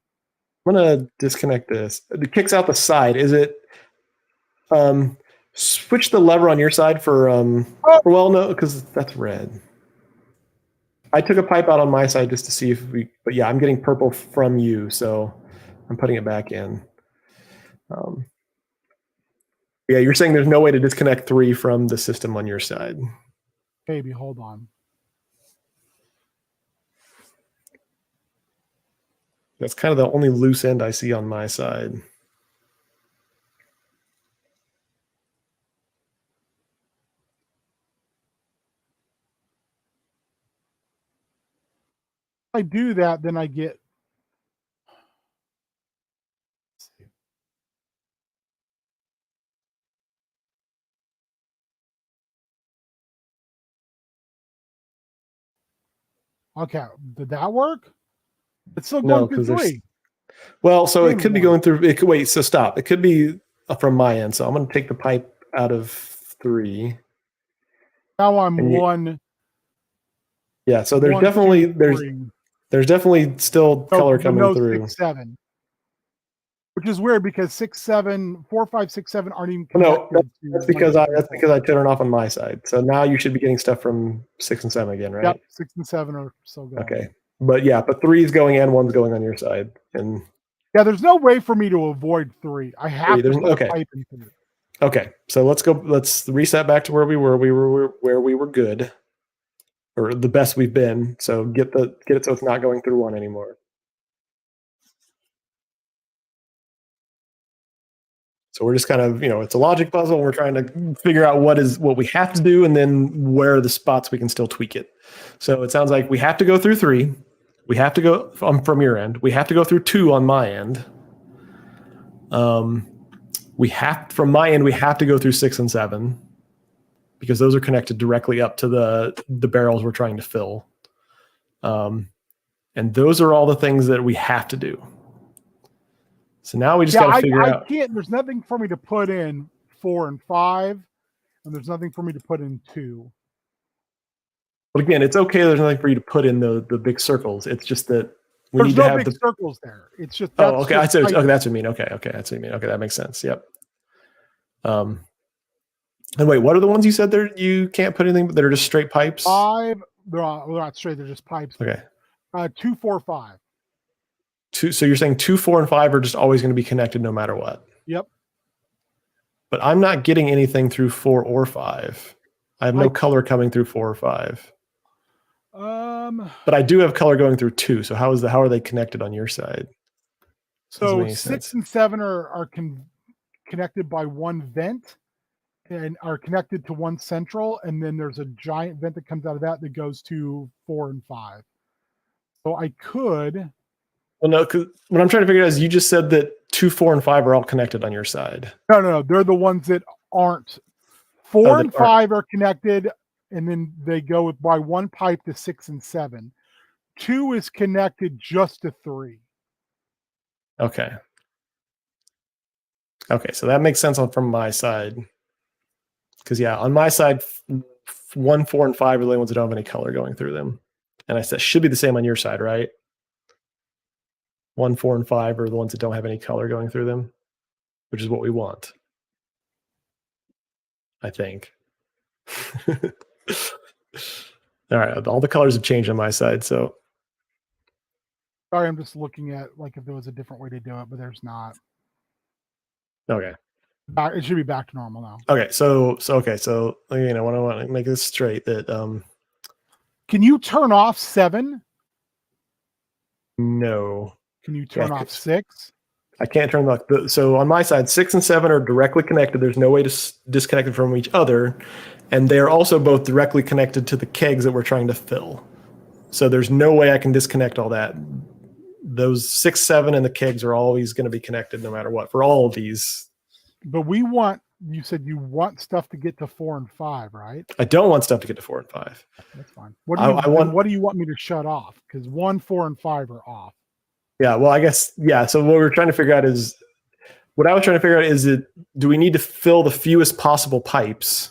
I'm gonna disconnect this. It kicks out the side. Is it switch the lever on your side for well, no, because that's red. I took a pipe out on my side just to see if but yeah, I'm getting purple from you, so I'm putting it back in. Yeah, you're saying there's no way to disconnect 3 from the system on your side. Baby, hold on. That's kind of the only loose end I see on my side. If I do that, then I get. Okay, did that work? It's still No, going through because there's 3. well, so it And could be 1. going through. It could wait. So stop. It could be from my end. So I'm going to take the pipe out of 3. Now I'm And you, 1, yeah. So there's 1, 2, definitely 3. there's definitely still No, color but coming no through. 6, 7. Which is weird because 6, 7, 4, 5, 6, 7 aren't even No, connected to that's 1, because 2, I 3, that's 4. because I turned it off on my side. So now you should be getting stuff from 6 and 7 again, right? Yep, 6 and 7 are still going. Okay. But yeah, but 3 is going and 1's going on your side. And Yeah, there's no way for me to avoid 3. I have to put okay. a pipe in 3. Okay. So let's reset back to where we were. We were where we were good. Or the best we've been. So get it so it's not going through 1 anymore. So we're just kind of, it's a logic puzzle. We're trying to figure out what we have to do and then where are the spots we can still tweak it. So it sounds like we have to go through 3. We have to go from your end. We have to go through 2 on my end. From my end, we have to go through 6 and 7 because those are connected directly up to the barrels we're trying to fill. And those are all the things that we have to do. So now we just got to figure out. I can't. There's nothing for me to put in 4 and 5, and there's nothing for me to put in 2. But again, it's okay. There's nothing for you to put in the big circles. It's just that we need to have big circles there. It's just okay. Just Okay, that's what you mean. Okay, that's what you mean. Okay, that makes sense. Yep. And wait, what are the ones you said there? You can't put anything that are just straight pipes. 5. They're not straight. They're just pipes. Okay. 2, 4, 5. 2. So you're saying 2, 4, and 5 are just always going to be connected no matter what. Yep. But I'm not getting anything through 4 or 5. I have no color coming through 4 or 5. But I do have color going through 2. So how are they connected on your side? So 6 and 7 are connected by 1 vent and are connected to 1 central, and then there's a giant vent that comes out of that goes to 4 and 5. So I could. Well, no, because what I'm trying to figure out is you just said that 2, 4, and 5 are all connected on your side. No, they're the ones that aren't. 4 and 5 are connected, and then they go by 1 pipe to 6 and 7. 2 is connected just to 3. Okay. Okay, so that makes sense from my side. Because yeah, on my side, 1, 4, and 5 are the only ones that don't have any color going through them. And I said should be the same on your side, right? 1, 4, and 5 are the ones that don't have any color going through them, which is what we want, I think. All right, all the colors have changed on my side, so. Sorry, I'm just looking at if there was a different way to do it, but there's not. Okay. It should be back to normal now. Okay, so I want to make this straight that Can you turn off 7? No. Can you turn off 6? I can't turn off. So on my side, 6 and 7 are directly connected. There's no way to disconnect them from each other, and they are also both directly connected to the kegs that we're trying to fill. So there's no way I can disconnect all that. Those 6, 7, and the kegs are always going to be connected no matter what for all of these. But you said you want stuff to get to 4 and 5, right? I don't want stuff to get to 4 and 5. That's fine. What do you want me to shut off? Because 1, 4, and 5 are off. Yeah, well, I guess, yeah. So what I was trying to figure out is do we need to fill the fewest possible pipes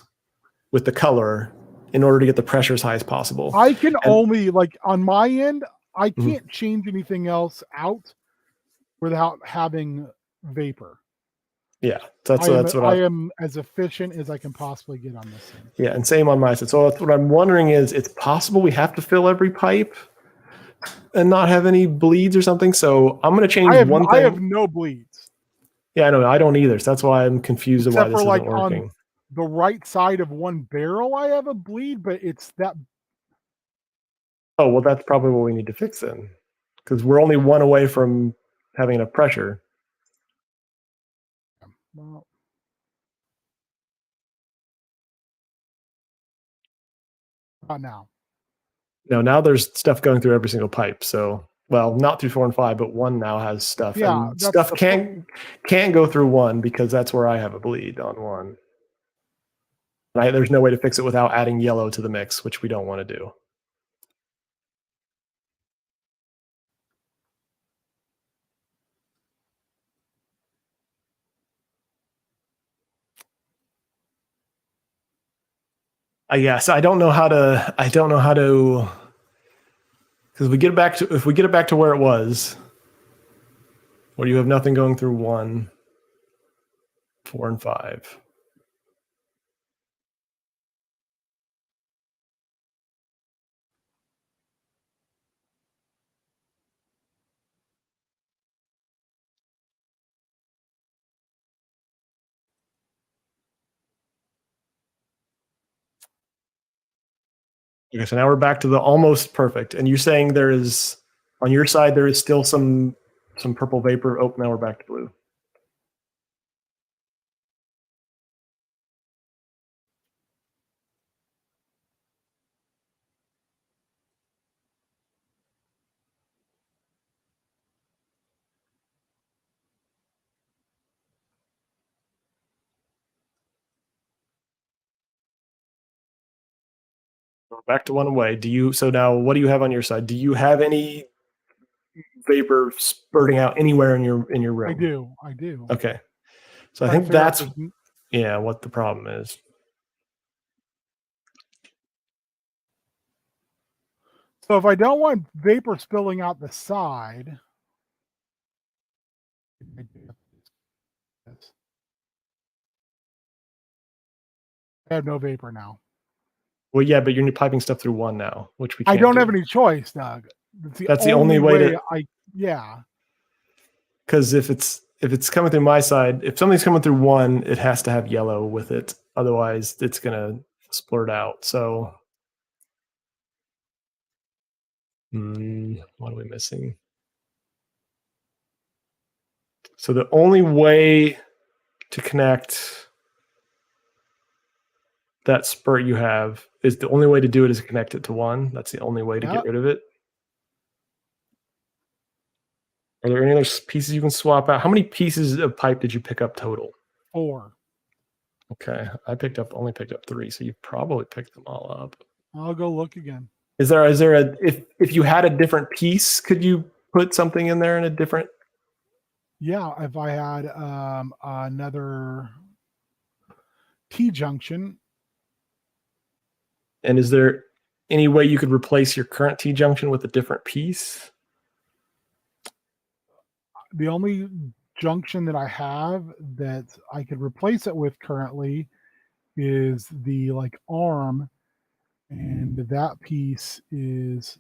with the color in order to get the pressure as high as possible? I can only, on my end, I can't change anything else out without having vapor. Yeah, that's what I am as efficient as I can possibly get on this thing. Yeah, and same on my side. So what I'm wondering is, it's possible we have to fill every pipe and not have any bleeds or something. So I'm going to change one thing. I have no bleeds. Yeah, I know. I don't either. So that's why I'm confused why this isn't working. On the right side of 1 barrel, I have a bleed, but it's that. Oh, well, that's probably what we need to fix then, because we're only 1 away from having enough pressure. Well, not now. No, now there's stuff going through every single pipe. So, well, not through 4 and 5, but 1 now has stuff. Yeah, and stuff can't go through 1 because that's where I have a bleed on 1. There's no way to fix it without adding yellow to the mix, which we don't want to do. Yes, I don't know how to. Because if we get it back to where it was, where you have nothing going through 1, 4, and 5. Okay, so now we're back to the almost perfect. And you're saying there is, on your side, there is still some purple vapor. Oh, now we're back to blue. We're back to 1 away. So now what do you have on your side? Do you have any vapor spurting out anywhere in your room? I do. Okay. So I Trying think to figure out that's this- what the problem is. So if I don't want vapor spilling out the side, I have no vapor now. Well, yeah, but you're piping stuff through 1 now, which we can't I don't do. have any choice, Doug. That's the only way to. Yeah. Because if it's coming through my side, if something's coming through 1, it has to have yellow with it. Otherwise, it's gonna splurt out. So, what are we missing? So the only way to connect that spurt you have is the only way to do it is to connect it to 1. That's the only way to get rid of it. Are there any other pieces you can swap out? How many pieces of pipe did you pick up total? 4. Okay, I only picked up 3, so you probably picked them all up. I'll go look again. Is there if you had a different piece, could you put something in there in a different? Yeah, if I had another T-junction. And is there any way you could replace your current T-junction with a different piece? The only junction that I have that I could replace it with currently is the arm, and that piece is,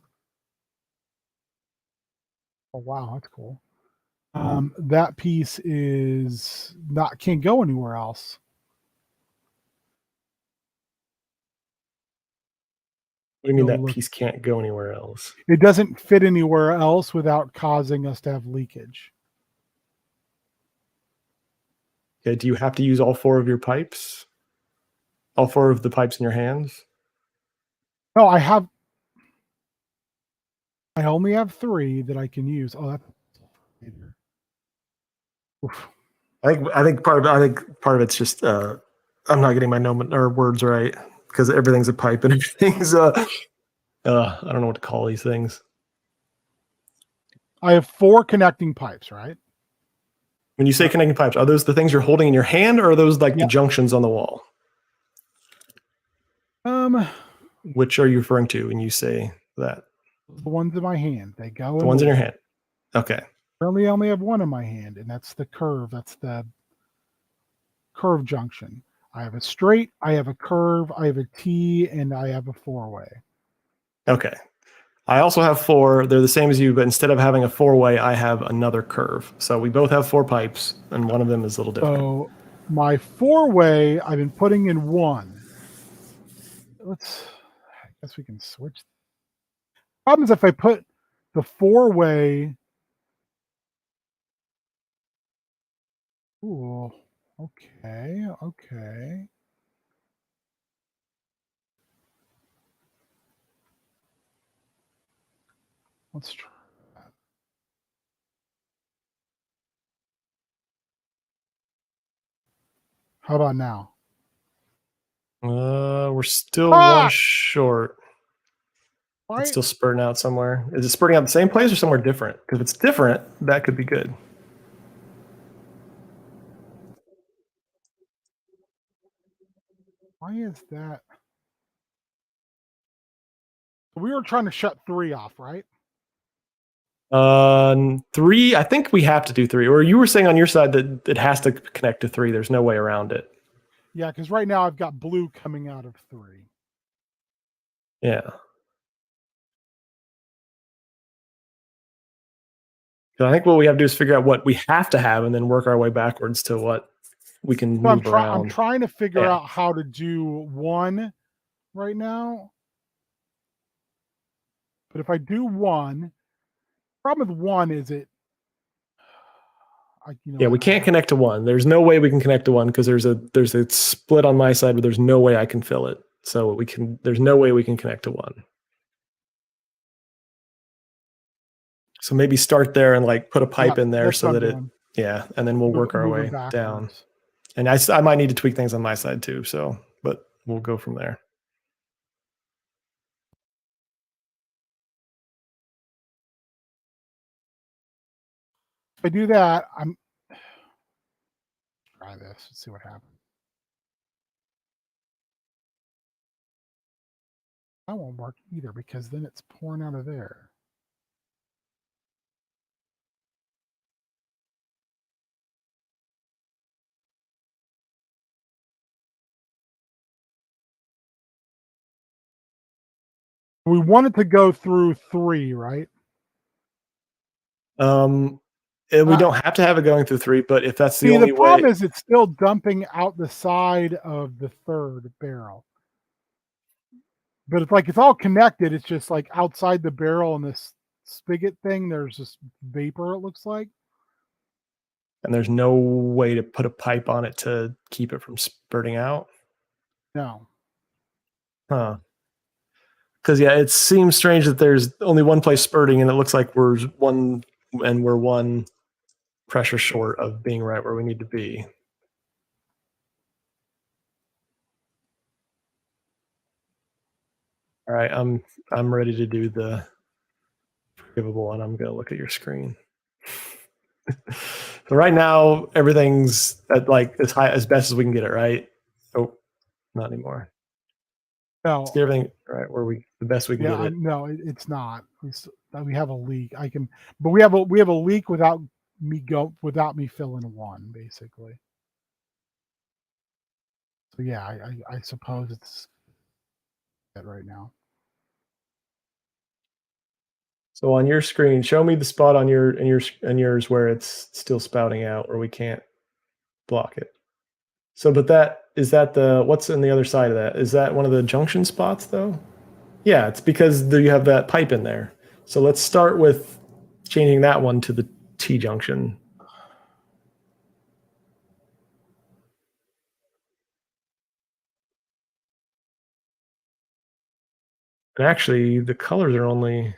oh wow, that's cool. That piece is can't go anywhere else. What do you mean that piece can't go anywhere else? It doesn't fit anywhere else without causing us to have leakage. Okay, do you have to use all 4 of your pipes? All 4 of the pipes in your hands? No, I only have 3 that I can use. Oh, that's oof. I think part of it's just I'm not getting my words right because everything's a pipe and everything's I don't know what to call these things. I have 4 connecting pipes, right? When you say connecting pipes, are those the things you're holding in your hand, or are those the junctions on the wall? Which are you referring to when you say that? The ones in my hand. They go. The ones in your hand. Okay. Currently, I only have one in my hand, and that's the curve. That's the curve junction. I have a straight, I have a curve, I have a T, and I have a 4-way. Okay. I also have 4. They're the same as you, but instead of having a 4-way, I have another curve. So we both have 4 pipes, and one of them is a little different. So my 4-way, I've been putting in 1. I guess we can switch. Problem is if I put the 4-way. Ooh, okay. Let's try that. How about now? We're still 1 short. Why? It's still spurting out somewhere. Is it spurting out the same place or somewhere different? If it's different, that could be good. Why is that? We were trying to shut 3 off, right? 3. I think we have to do 3. Or you were saying on your side that it has to connect to 3. There's no way around it. Yeah, because right now I've got blue coming out of 3. Yeah. So I think what we have to do is figure out what we have to have and then work our way backwards to what we can So move around. I'm trying to figure Yeah. out how to do 1 right now. But if I do 1, problem with 1 is it. Yeah, we can't connect to 1. There's no way we can connect to 1 because there's a split on my side, but there's no way I can fill it. So there's no way we can connect to 1. So maybe start there and like put a pipe in there so that and then we'll work our way down. And I might need to tweak things on my side too. So, but we'll go from there. If I do that, try this. Let's see what happens. That won't work either because then it's pouring out of there. We wanted to go through 3, right? We don't have to have it going through 3, but if that's the only way. The problem is it's still dumping out the side of the 3rd barrel. But it's like it's all connected. It's just like outside the barrel and this spigot thing, there's this vapor, it looks like. And there's no way to put a pipe on it to keep it from spurting out? No. Huh. Because, yeah, it seems strange that there's only one place spurting, and it looks like we're one pressure short of being right where we need to be. All right, I'm ready to do the forgivable one. I'm going to look at your screen. So right now, everything's at like as best as we can get it, right? Oh, not anymore. No. Let's get everything right where the best we can get it. No, it's not. We have a leak. But we have a leak without me filling 1, basically. So yeah, I suppose it's that right now. So on your screen, show me the spot on yours where it's still spouting out, or we can't block it. So, but what's on the other side of that? Is that one of the junction spots though? Yeah, it's because you have that pipe in there. So let's start with changing that one to the T junction. And actually, the colors are only.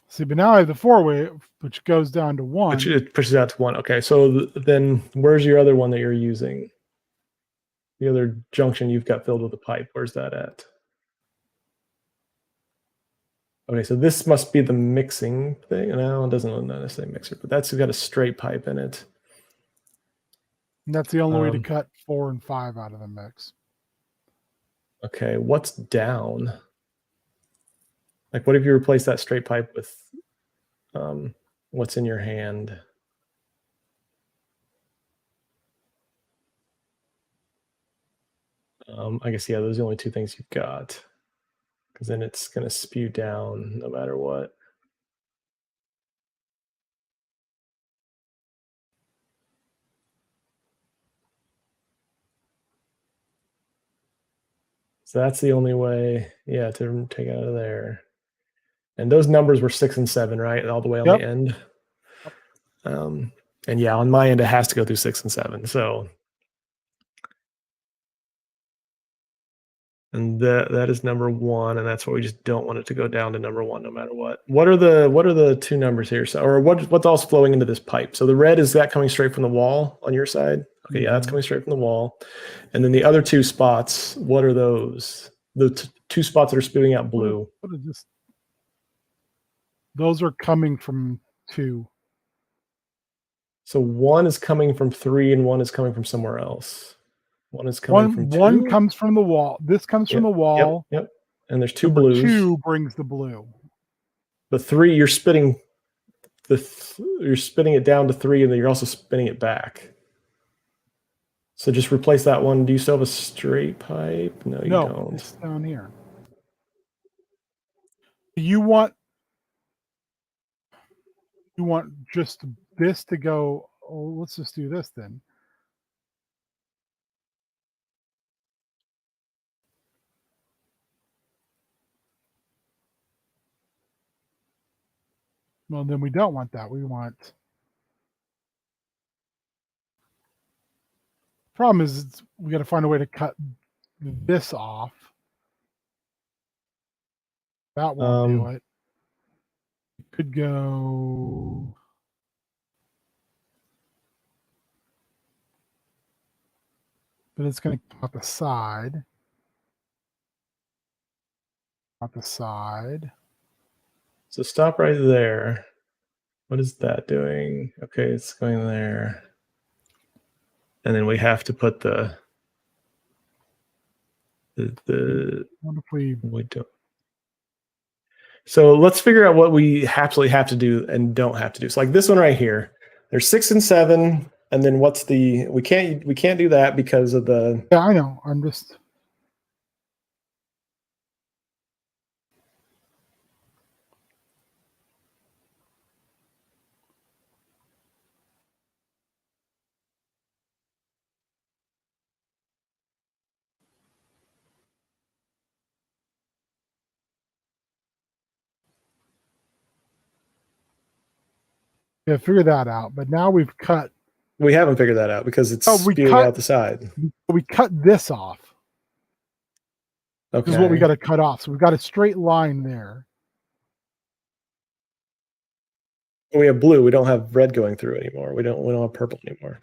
See, but now I have the 4-way, which goes down to 1. Which it pushes out to 1. Okay, so then where's your other one that you're using? The other junction you've got filled with a pipe. Where's that at? Okay, so this must be the mixing thing. No, it doesn't necessarily mixer, but that's got a straight pipe in it. And that's the only way to cut 4 and 5 out of the mix. Okay, what's down? Like, what if you replace that straight pipe with what's in your hand? I guess, yeah, those are the only 2 things you've got. Because then it's going to spew down no matter what. So that's the only way, yeah, to take it out of there. And those numbers were 6 and 7, right? All the way on the end. And yeah, on my end, it has to go through 6 and 7. So, and that is number 1, and that's what we just don't want it to go down to number 1, no matter what. What are the 2 numbers here? So, or what's all flowing into this pipe? So the red, is that coming straight from the wall on your side? Okay, yeah, that's coming straight from the wall. And then the other 2 spots, what are those? The 2 spots that are spewing out blue. What is this? Those are coming from 2. So one is coming from 3 and one is coming from somewhere else. One is coming from 2. One comes from the wall. This comes from the wall. Yep. And there's 2 Number blues. 2 brings the blue. The 3, you're spinning you're spinning it down to 3, and then you're also spinning it back. So just replace that one. Do you still have a straight pipe? No, you don't. It's down here. You want just this to go. Oh, let's just do this then. Well, then we don't want that. We want. Problem is, we got to find a way to cut this off. That won't do it. It could go. But it's going to come out the side. Out the side. So stop right there. What is that doing? Okay, it's going there. And then we have to put the What if we don't. So let's figure out what we absolutely have to do and don't have to do. So like this one right here, there's 6 and 7, and then what's the we can't do that because of the. Yeah, I know. I'm just. Yeah, figure that out. But now we've cut. We haven't figured that out because it's spewing out the side. We cut this off. Okay. This is what we got to cut off. So we've got a straight line there. We have blue. We don't have red going through anymore. We don't have purple anymore.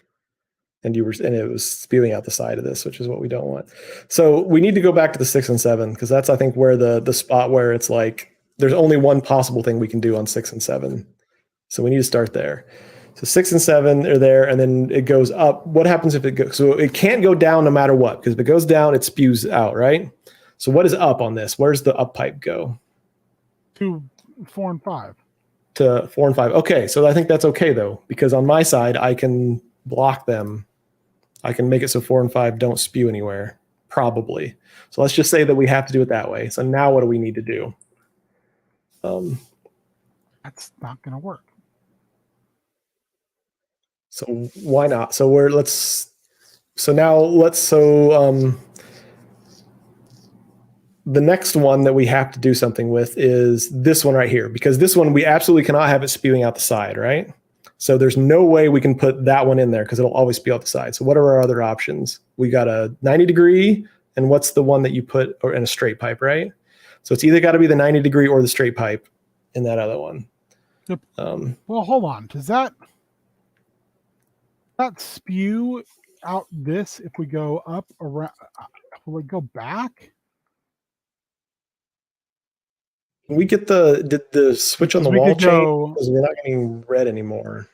And it was spewing out the side of this, which is what we don't want. So we need to go back to the 6 and 7 because that's, I think, where the spot where it's like there's only one possible thing we can do on 6 and 7. So we need to start there. So 6 and 7 are there, and then it goes up. What happens if it goes? So it can't go down no matter what, because if it goes down, it spews out, right? So what is up on this? Where's the up pipe go? To 4 and 5. To 4 and 5. Okay, so I think that's okay though, because on my side I can block them. I can make it so 4 and 5 don't spew anywhere, probably. So let's just say that we have to do it that way. So now what do we need to do? That's not going to work. So why not? So the next one that we have to do something with is this one right here, because this one we absolutely cannot have it spewing out the side, right? So there's no way we can put that one in there because it'll always spew out the side. So what are our other options? We got a 90 degree, and what's the one that you put in a straight pipe, right? So it's either got to be the 90 degree or the straight pipe in that other one. Yep. Well, hold on. Does that spew out this if we go up around? Will it go back? Can we get did the switch on the wall change? Because we're not getting red anymore.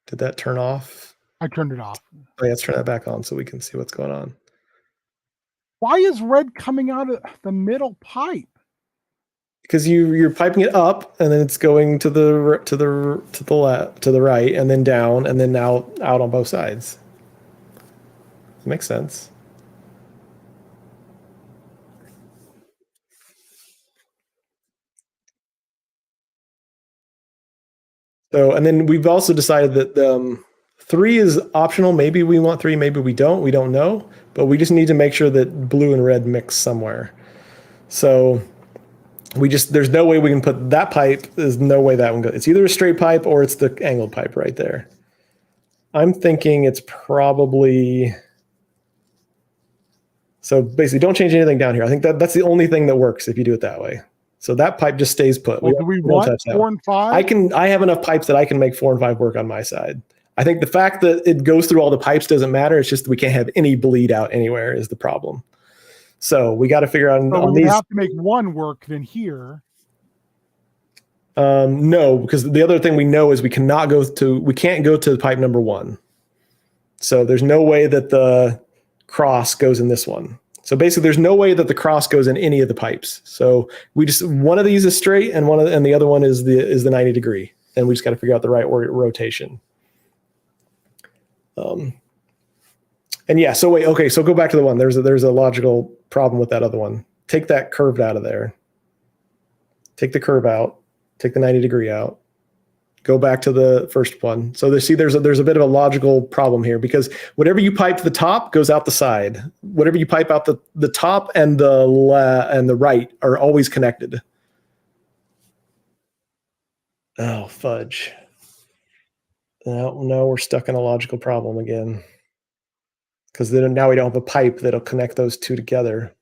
Did that turn off? I turned it off. Oh, yeah, let's turn that back on so we can see what's going on. Why is red coming out of the middle pipe? Because you're piping it up, and then it's going to the left, to the right, and then down, and then out on both sides. It makes sense. So, and then we've also decided that 3 is optional. Maybe we want 3, maybe we don't. We don't know, but we just need to make sure that blue and red mix somewhere. So there's no way we can put that pipe. There's no way that one goes. It's either a straight pipe or it's the angled pipe right there. I'm thinking it's probably. So basically, don't change anything down here. I think that's the only thing that works if you do it that way. So that pipe just stays put. Well, do we want 4 and 5? I have enough pipes that I can make 4 and 5 work on my side. I think the fact that it goes through all the pipes doesn't matter. It's just we can't have any bleed out anywhere is the problem. So we got to figure out on we these. have to make 1 work then here. No, because the other thing we know is we can't go to pipe number 1. So there's no way that the cross goes in this one. So basically, there's no way that the cross goes in any of the pipes. So we just one of these is straight, and and the other one is the 90 degree, and we just got to figure out the right rotation. And yeah, so wait, okay, so go back to the one. There's a logical problem with that other one. Take that curved out of there. Take the curve out. Take the 90 degree out. Go back to the first one. So there's a bit of a logical problem here, because whatever you pipe to the top goes out the side. Whatever you pipe out the top and the right are always connected. Oh, fudge. No, we're stuck in a logical problem again. Because then now we don't have a pipe that'll connect those two together.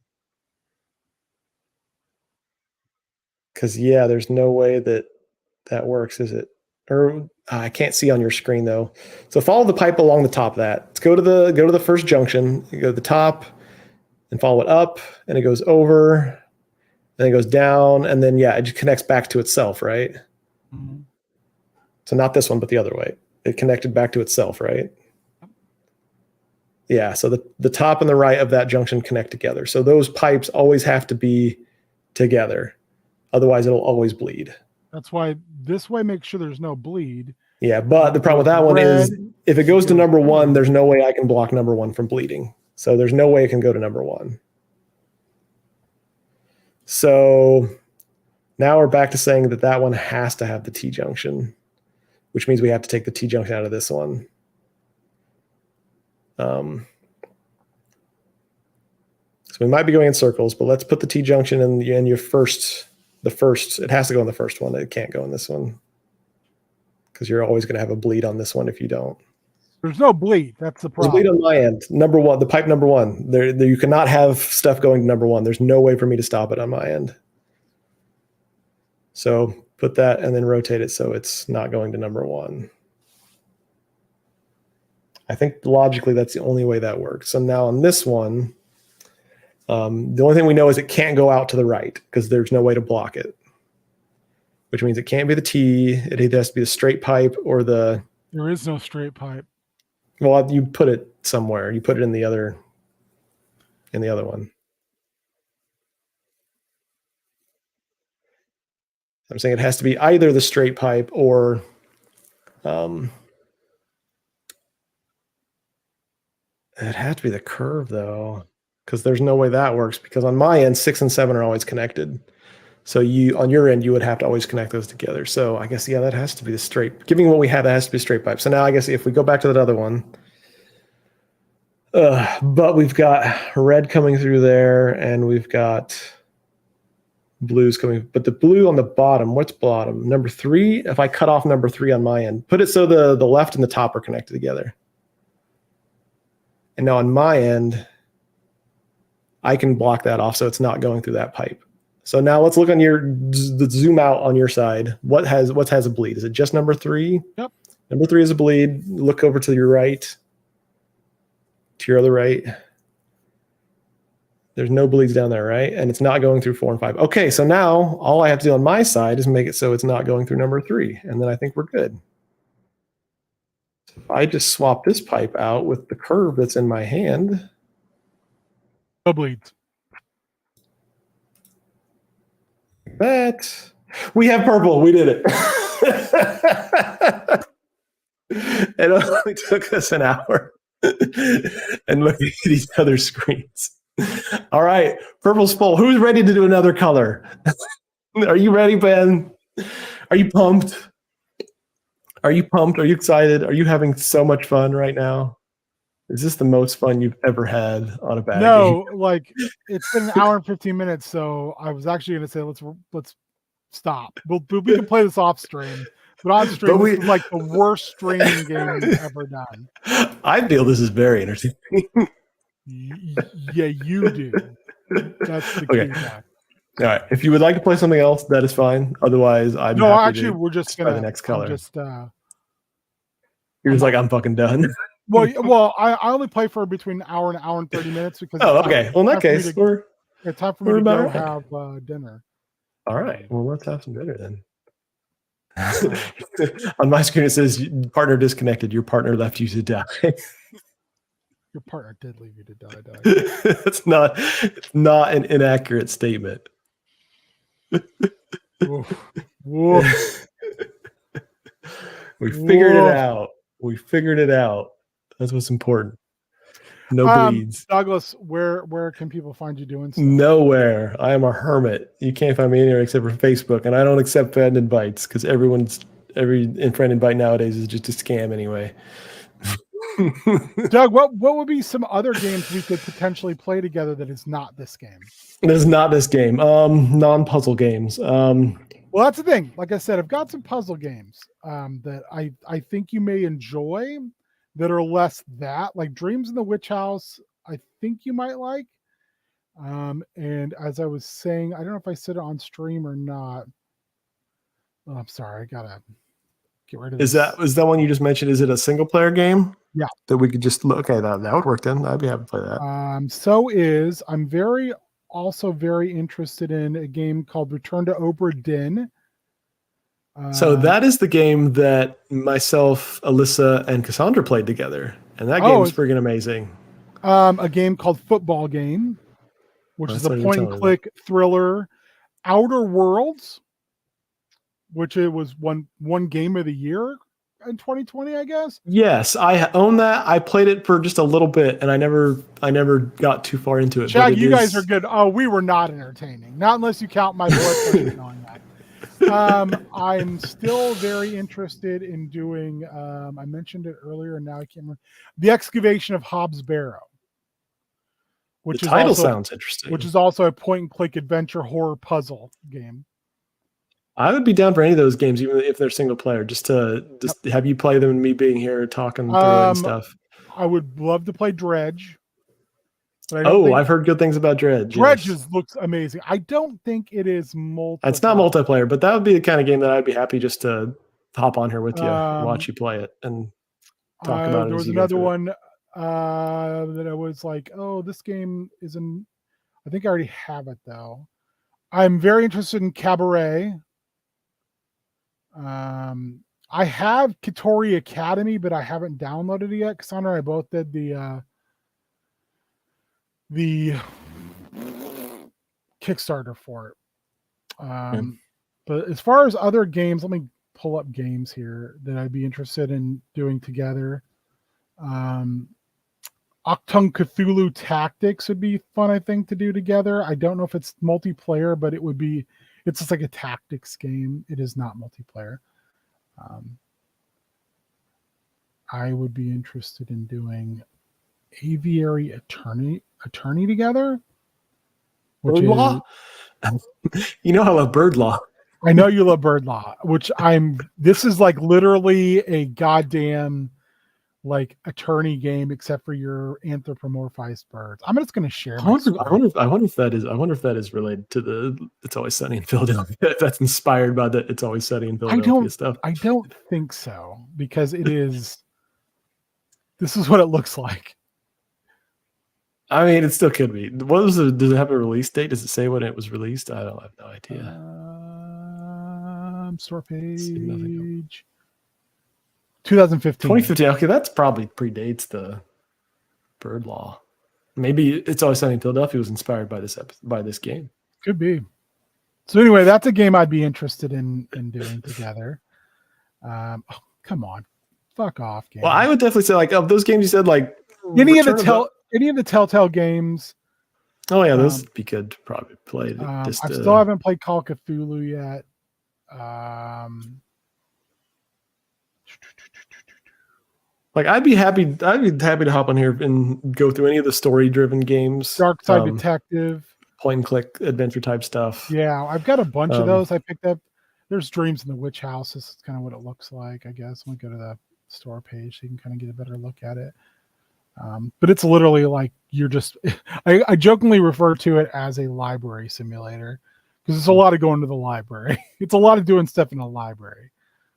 Because yeah, there's no way that works, is it? Or I can't see on your screen though. So follow the pipe along the top of that. Let's go to the first junction. You go to the top and follow it up, and it goes over, and it goes down, and then yeah, it just connects back to itself, right? Mm-hmm. So not this one, but the other way. It connected back to itself, right? Yeah, so the top and the right of that junction connect together. So those pipes always have to be together. Otherwise, it'll always bleed. That's why this way makes sure there's no bleed. Yeah, but the problem with that one is if it goes to number 1, there's no way I can block number 1 from bleeding. So there's no way it can go to number 1. So now we're back to saying that one has to have the T-junction, which means we have to take the T-junction out of this one. So we might be going in circles, but let's put the T-junction in your first. The first, it has to go in the first one. It can't go in this one, because you're always going to have a bleed on this one if you don't. There's no bleed. That's the problem. There's bleed on my end. Number 1, the pipe number 1. There, you cannot have stuff going to number 1. There's no way for me to stop it on my end. So put that and then rotate it so it's not going to number 1. I think logically that's the only way that works. So now on this one, the only thing we know is it can't go out to the right because there's no way to block it, which means it can't be the T. It either has to be the straight pipe or the... There is no straight pipe. Well, you put it somewhere. You put it in the other one. I'm saying it has to be either the straight pipe or it had to be the curve though, because there's no way that works, because on my end 6 and 7 are always connected. So on your end you would have to always connect those together. So I guess yeah, that has to be the straight. Given what we have, that has to be a straight pipe. So now I guess if we go back to that other one, but we've got red coming through there and we've got blues coming, but the blue on the bottom, what's bottom? Number 3. If I cut off number 3 on my end, put it so the left and the top are connected together. And now on my end, I can block that off so it's not going through that pipe. So now let's look on the zoom out on your side. What has a bleed? Is it just number 3? Yep. Number 3 is a bleed. Look over to your right. To your other right. There's no bleeds down there, right? And it's not going through 4 and 5. Okay, so now all I have to do on my side is make it so it's not going through number 3. And then I think we're good. So if I just swap this pipe out with the curve that's in my hand. No bleeds. That we have purple. We did it. It only took us an hour. And look at these other screens. All right, purple's full. Who's ready to do another color? Are you ready, Ben? Are you pumped? Are you pumped? Are you excited? Are you having so much fun right now? Is this the most fun you've ever had on a bag? No, like it's been an hour and 15 minutes, so I was actually going to say let's stop. We can play this off stream, but on stream this is like the worst streaming game ever done. I feel this is very entertaining. Yeah, you do. That's the key fact. All right. If you would like to play something else, that is fine. Otherwise, we're just gonna the next color. You're just like, I'm fucking done. Well, I only play for between an hour and 30 minutes because. Oh, okay. Well, in that case, it's time for me to go have dinner. All right. Well, let's have some dinner then. On my screen, it says partner disconnected. Your partner left you to die. Your partner did leave you to die, Doug. It's not an inaccurate statement. Woof. Woof. We figured it Woof. out. We figured it out. That's what's important. No bleeds. Douglas, where can people find you doing stuff? Nowhere. I am a hermit. You can't find me anywhere except for Facebook, and I don't accept friend invites because every friend invite nowadays is just a scam anyway. Doug, what would be some other games we could potentially play together that is not this game? It is not this game. Non-puzzle games. Well, that's the thing. Like I said, I've got some puzzle games that I think you may enjoy that are less that. Like Dreams in the Witch House, I think you might like. And as I was saying, I don't know if I said it on stream or not. Oh, I'm sorry. I gotta get rid of Is this. that one you just mentioned? Is it a single player game? Yeah. That we could just look. Okay, that would work then. I'd be happy to play that. I'm also very interested in a game called Return to Obra Dinn. So that is the game that myself, Alyssa, and Cassandra played together, and that game is freaking amazing. A game called Football Game, which is a point-and-click thriller. Outer Worlds, which it was one game of the year in 2020, I guess. Yes, I own that. I played it for just a little bit, and I never got too far into it. Chad, you guys are good. Oh, we were not entertaining, not unless you count my blood pressure on that. I'm still very interested in doing. I mentioned it earlier, and now I can't remember the Excavation of Hobbs Barrow. Which the title sounds interesting. Which is also a point-and-click adventure horror puzzle game. I would be down for any of those games, even if they're single player, just to have you play them and me being here talking through it and stuff. I would love to play Dredge. I've heard good things about Dredge. Dredge looks amazing. I don't think it is multiplayer. It's not multiplayer, but that would be the kind of game that I'd be happy just to hop on here with you, watch you play it, and talk about it. There was another one that I was like, oh, this game isn't. I think I already have it though. I'm very interested in Cabaret. I have Kitori Academy, but I haven't downloaded it yet. Cassandra and I both did the Kickstarter for it. But as far as other games, let me pull up games here that I'd be interested in doing together. Octung Cthulhu Tactics would be fun, I think, to do together. I don't know if it's multiplayer, but it's just like a tactics game. It is not multiplayer. I would be interested in doing Aviary Attorney together. Bird Law? You know I love Bird Law. I know you love Bird Law, this is like literally a goddamn like attorney game, except for your anthropomorphized birds. I'm just going to share. I wonder if that is related to the It's Always Sunny in Philadelphia. That's inspired by the It's Always Sunny in Philadelphia stuff. I don't think so, because it is. This is what it looks like. I mean, it still could be. Does it have a release date? Does it say when it was released? I have no idea. Store page. 2015. 2015. Okay, that's probably predates the Bird Law. Maybe It's Always Sunny in Philadelphia was inspired by this game. Could be. So anyway, that's a game I'd be interested in doing together. Come on, fuck off, game. Well, I would definitely say like of those games you said like any of the Telltale games. Oh yeah, those would be good to probably play. I still haven't played Call of Cthulhu yet. Like I'd be happy to hop on here and go through any of the story-driven games. Dark Side Detective, point and click adventure type stuff. Yeah, I've got a bunch of those I picked up. There's Dreams in the Witch House. This is kind of what it looks like, I guess. When we go to the store page, so you can kind of get a better look at it. But it's literally like you're just. I jokingly refer to it as a library simulator because it's a lot of going to the library. It's a lot of doing stuff in a library.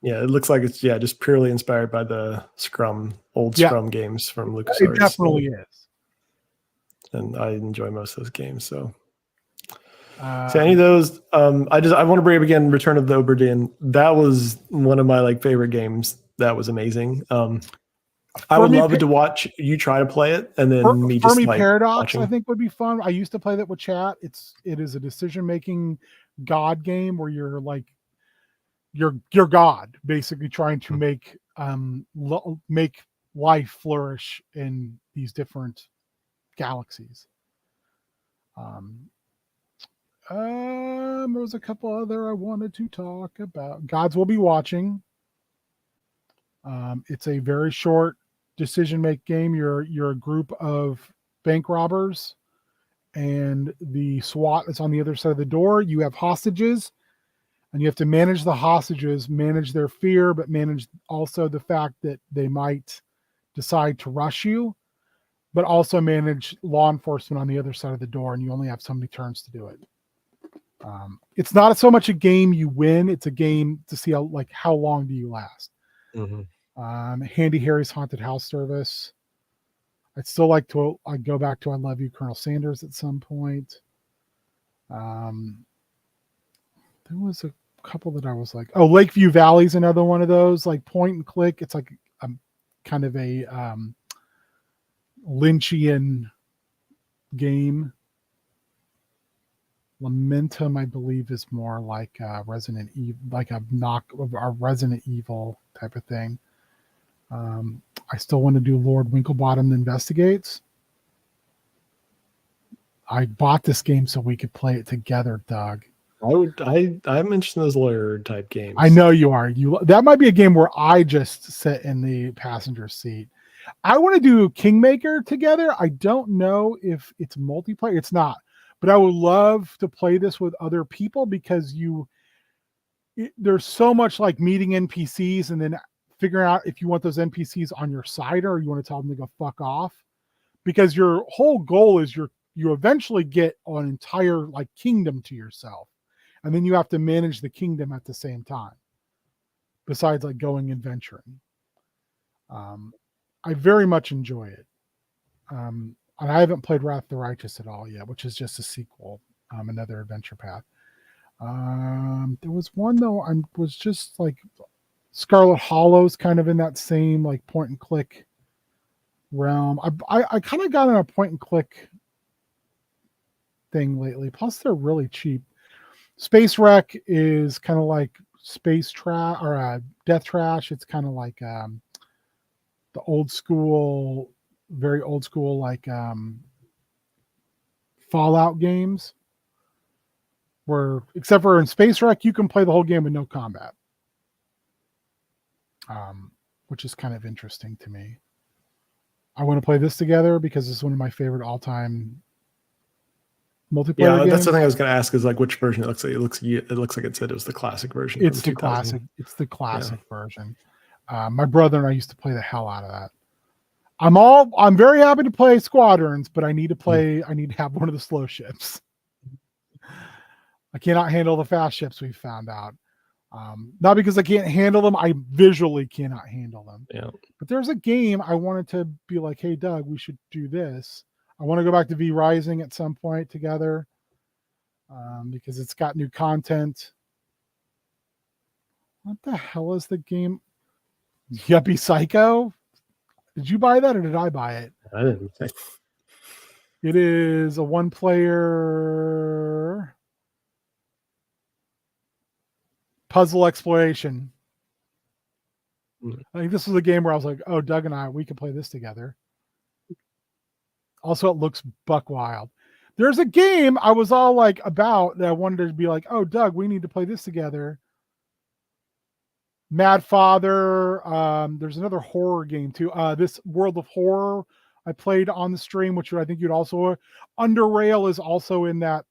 Yeah, it looks like it's just purely inspired by the Scrum games from LucasArts. It definitely is. And I enjoy most of those games. So So any of those, I want to bring up again Return of the Obra Dinn. That was one of my like favorite games. That was amazing. I would love to watch you try to play it, and then me just Fermi like Paradox, watching. I think would be fun. I used to play that with chat. It is a decision making God game where you're like you're God, basically trying to make make life flourish in these different galaxies. There was a couple other I wanted to talk about. Gods Will Be Watching. It's a very short decision make game. You're a group of bank robbers, and the SWAT is on the other side of the door. You have hostages, and you have to manage the hostages, manage their fear, but manage also the fact that they might decide to rush you, but also manage law enforcement on the other side of the door, and you only have so many turns to do it. It's not so much a game you win; it's a game to see how long do you last. Handy Harry's Haunted House Service. I'd still like to go back to I Love You, Colonel Sanders at some point. There was a couple that I was like, Lakeview Valley is another one of those, like point and click. It's like kind of a Lynchian game. Lamentum, I believe, is more like Resident Evil, like a knock of our Resident Evil type of thing. I still want to do Lord Winklebottom Investigates. I bought this game so we could play it together, Doug. I'm interested in those lawyer type games. I know you are. That might be a game where I just sit in the passenger seat. I want to do Kingmaker together. I don't know if it's multiplayer. It's not, but I would love to play this with other people because there's so much like meeting NPCs and then figuring out if you want those NPCs on your side or you want to tell them to go fuck off, because your whole goal is you eventually get an entire like kingdom to yourself, and then you have to manage the kingdom at the same time, besides like going and venturing. I very much enjoy it. And I haven't played Wrath of the Righteous at all yet, which is just a sequel, another adventure path. There was one though, I was just like Scarlet Hollow's kind of in that same like point and click realm. I kind of got on a point and click thing lately. Plus they're really cheap. Space Wreck is kind of like Space Trash or Death Trash. It's kind of like the old school, very old school like Fallout games, where except for in Space Wreck you can play the whole game with no combat, which is kind of interesting to me. I want to play this together because it's one of my favorite all-time multiplayer games. That's the thing I was going to ask is like which version it looks like. It looks like it said it was the classic version. It's the classic. It's the classic version. My brother and I used to play the hell out of that. I'm very happy to play Squadrons, but I need to play. I need to have one of the slow ships. I cannot handle the fast ships. We've found out. Not because I can't handle them. I visually cannot handle them. Yeah. But there's a game I wanted to be like, hey, Doug, we should do this. I want to go back to V Rising at some point together because it's got new content. What the hell is the game? Yuppie Psycho? Did you buy that or did I buy it? I didn't think. It is a one-player puzzle exploration. I think this was a game where I was like, oh, Doug and we could play this together. Also, it looks buck wild. There's a game I was all like about that I wanted to be like, oh, Doug, we need to play this together. Mad Father. There's another horror game too. This World of Horror I played on the stream, which I think you'd also. Under Rail is also in that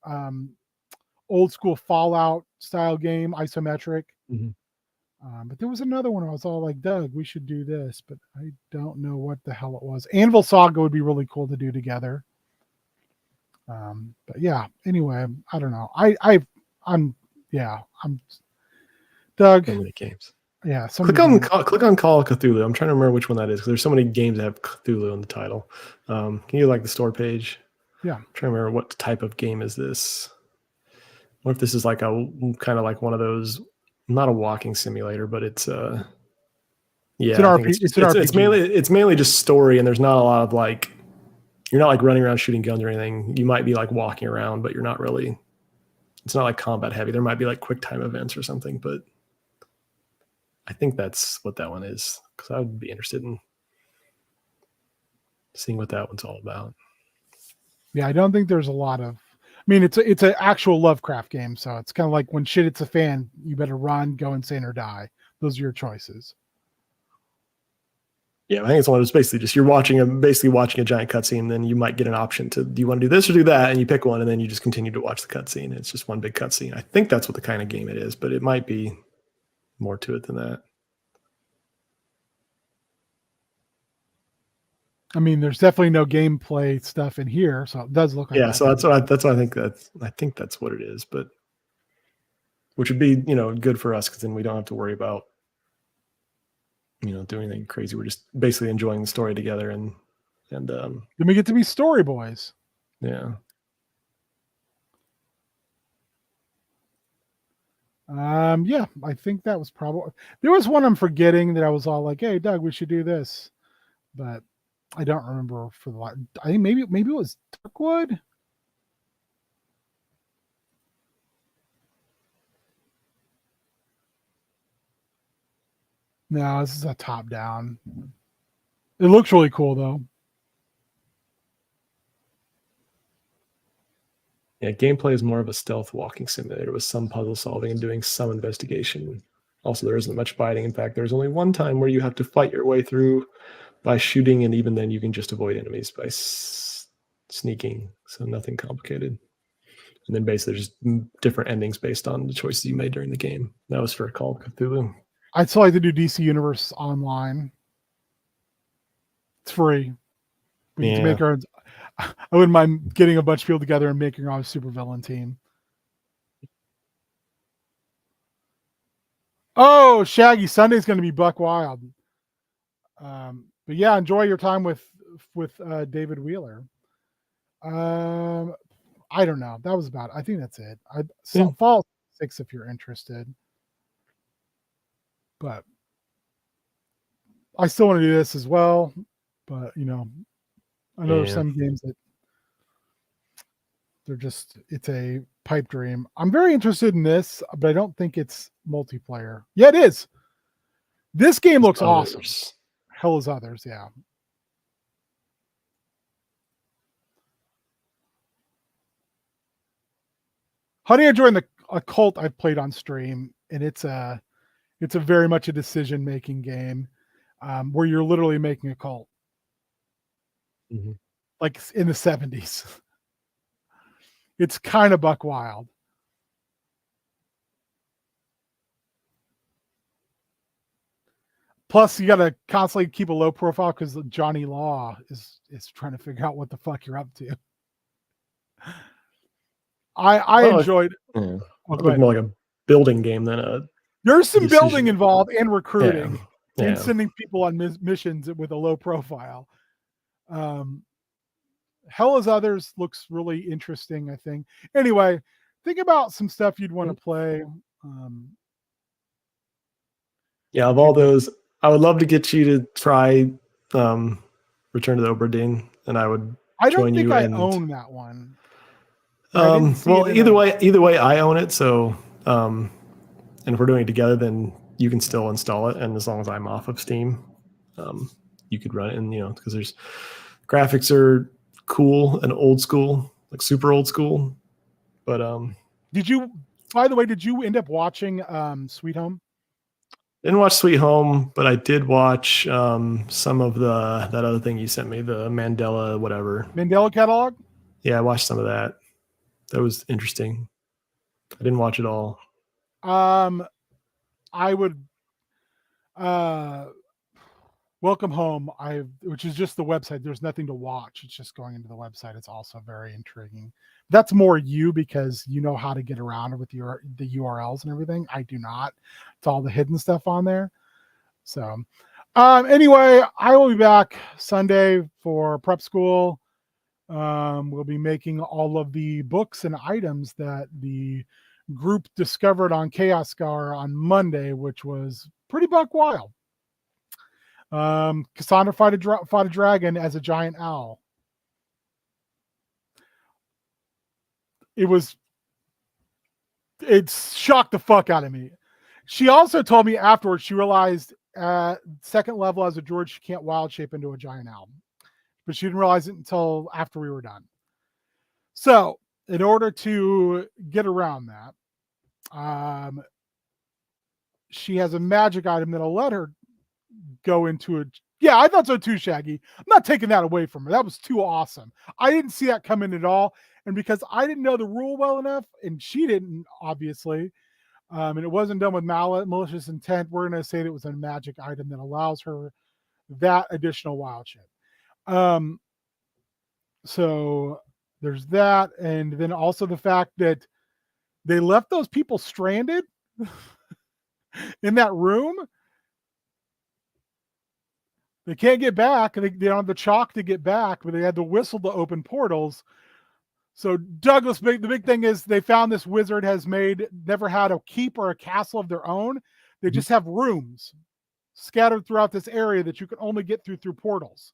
old school Fallout style game, isometric. But there was another one I was all like, Doug, we should do this, but I don't know what the hell it was. Anvil Saga would be really cool to do together. But yeah, anyway, I don't know. I'm Doug. So many games. Yeah. Click on Call of Cthulhu. I'm trying to remember which one that is because there's so many games that have Cthulhu in the title. Can you like the store page? Yeah. I'm trying to remember what type of game is this. What if this is like a kind of like one of those, not a walking simulator, but it's yeah, an I think RP it's an RPG. it's mainly just story, and there's not a lot of like, you're not like running around shooting guns or anything. You might be like walking around, but you're not really. It's not like combat heavy. There might be like quick time events or something, but I think that's what that one is, because I would be interested in seeing what that one's all about. Yeah, I don't think there's a lot of. I mean, it's an actual Lovecraft game, so it's kind of like when shit hits a fan, you better run, go insane, or die. Those are your choices. Yeah, I think it's one of those basically just you're basically watching a giant cutscene, then you might get an option to, do you want to do this or do that? And you pick one, and then you just continue to watch the cutscene. It's just one big cutscene. I think that's what the kind of game it is, but it might be more to it than that. I mean, there's definitely no gameplay stuff in here, so it does look like Yeah, so that's what I think that's what it is, but which would be, good for us, because then we don't have to worry about doing anything crazy. We're just basically enjoying the story together, and then we get to be story boys. Yeah. Yeah, I think that was probably, there was one I'm forgetting that I was all like, hey Doug, we should do this, but I don't remember for the I think maybe it was Darkwood. No, this is a top down. It looks really cool though. Yeah, gameplay is more of a stealth walking simulator with some puzzle solving and doing some investigation. Also, there isn't much fighting. In fact, there's only one time where you have to fight your way through by shooting, and even then you can just avoid enemies by sneaking, so nothing complicated. And then basically there's different endings based on the choices you made during the game. That was for Call of Cthulhu. I'd still like to do DC Universe online. It's free. We need to make our. I wouldn't mind getting a bunch of people together and making our own supervillain team. Oh, Shaggy, Sunday's going to be buck wild. But yeah, enjoy your time with David Wheeler. I don't know. That was about it. I think that's it. Fall 6 if you're interested. But I still want to do this as well. But I know there's some games that it's a pipe dream. I'm very interested in this, but I don't think it's multiplayer. Yeah, it is. This game looks awesome. Hell is Others, yeah. Honey, I joined a cult I've played on stream, and it's a very much a decision-making game where you're literally making a cult. Mm-hmm. Like in the 70s. It's kind of buck wild. Plus, you got to constantly keep a low profile because Johnny Law is trying to figure out what the fuck you're up to. I enjoyed. Yeah. It looked more like a building game than a. There's some building involved and recruiting and Yeah. sending people on missions with a low profile. Hell is Others looks really interesting, I think. Anyway, think about some stuff you'd want to play. Yeah, of all those, I would love to get you to try Return to the Obra Dinn, and I would. I don't think I own that one. Well, either way, I own it. So, and if we're doing it together, then you can still install it, and as long as I'm off of Steam, you could run it. And because there's graphics are cool and old school, like super old school. But by the way, did you end up watching Sweet Home? Didn't watch Sweet Home, but I did watch some of that other thing you sent me, the Mandela catalog. Yeah, I watched some of that. That was interesting. I didn't watch it all. I would Welcome Home, which is just the website. There's nothing to watch. It's just going into the website. It's also very intriguing. That's more you because you know how to get around with the URLs and everything. I do not. It's all the hidden stuff on there. So anyway, I will be back Sunday for prep school. We'll be making all of the books and items that the group discovered on Chaos Scar on Monday, which was pretty buck wild. Cassandra fought a dragon as a giant owl. It shocked the fuck out of me. She also told me afterwards she realized second level as a druid she can't wild shape into a giant owl, but she didn't realize it until after we were done. So in order to get around that, she has a magic item that'll let her go into a. Yeah, I thought so too, Shaggy. I'm not taking that away from her. That was too awesome. I didn't see that coming at all. And because I didn't know the rule well enough, and she didn't, obviously, and it wasn't done with malicious intent, we're going to say that it was a magic item that allows her that additional wild shape. So there's that. And then also the fact that they left those people stranded in that room. They can't get back. They don't have the chalk to get back, but they had the whistle to open portals. So Douglas, the big thing is they found this wizard never had a keep or a castle of their own. They just have rooms scattered throughout this area that you can only get through portals.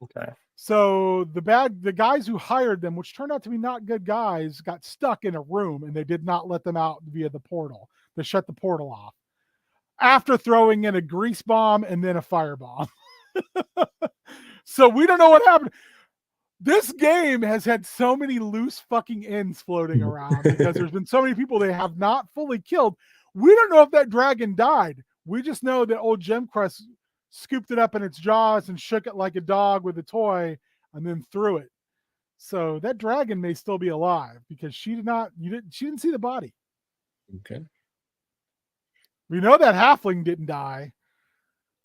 Okay. So the guys who hired them, which turned out to be not good guys, got stuck in a room and they did not let them out via the portal. They shut the portal off after throwing in a grease bomb and then a firebomb. So we don't know what happened. This game has had so many loose fucking ends floating around because there's been so many people they have not fully killed. We don't know if that dragon died. We just know that old Gemcrest scooped it up in its jaws and shook it like a dog with a toy and then threw it. So that dragon may still be alive because she didn't see the body. Okay. We know that halfling didn't die.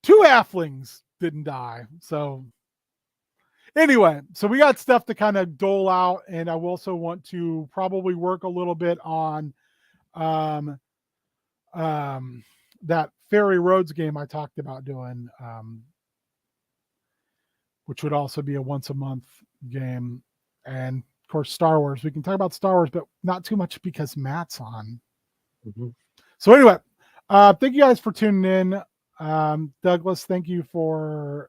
2 halflings didn't die. So anyway, so we got stuff to kind of dole out, and I also want to probably work a little bit on that Fairy Roads game I talked about doing, which would also be a once a month game. And of course, Star Wars. We can talk about Star Wars, but not too much because Matt's on. Mm-hmm. So anyway, thank you guys for tuning in. Douglas, thank you for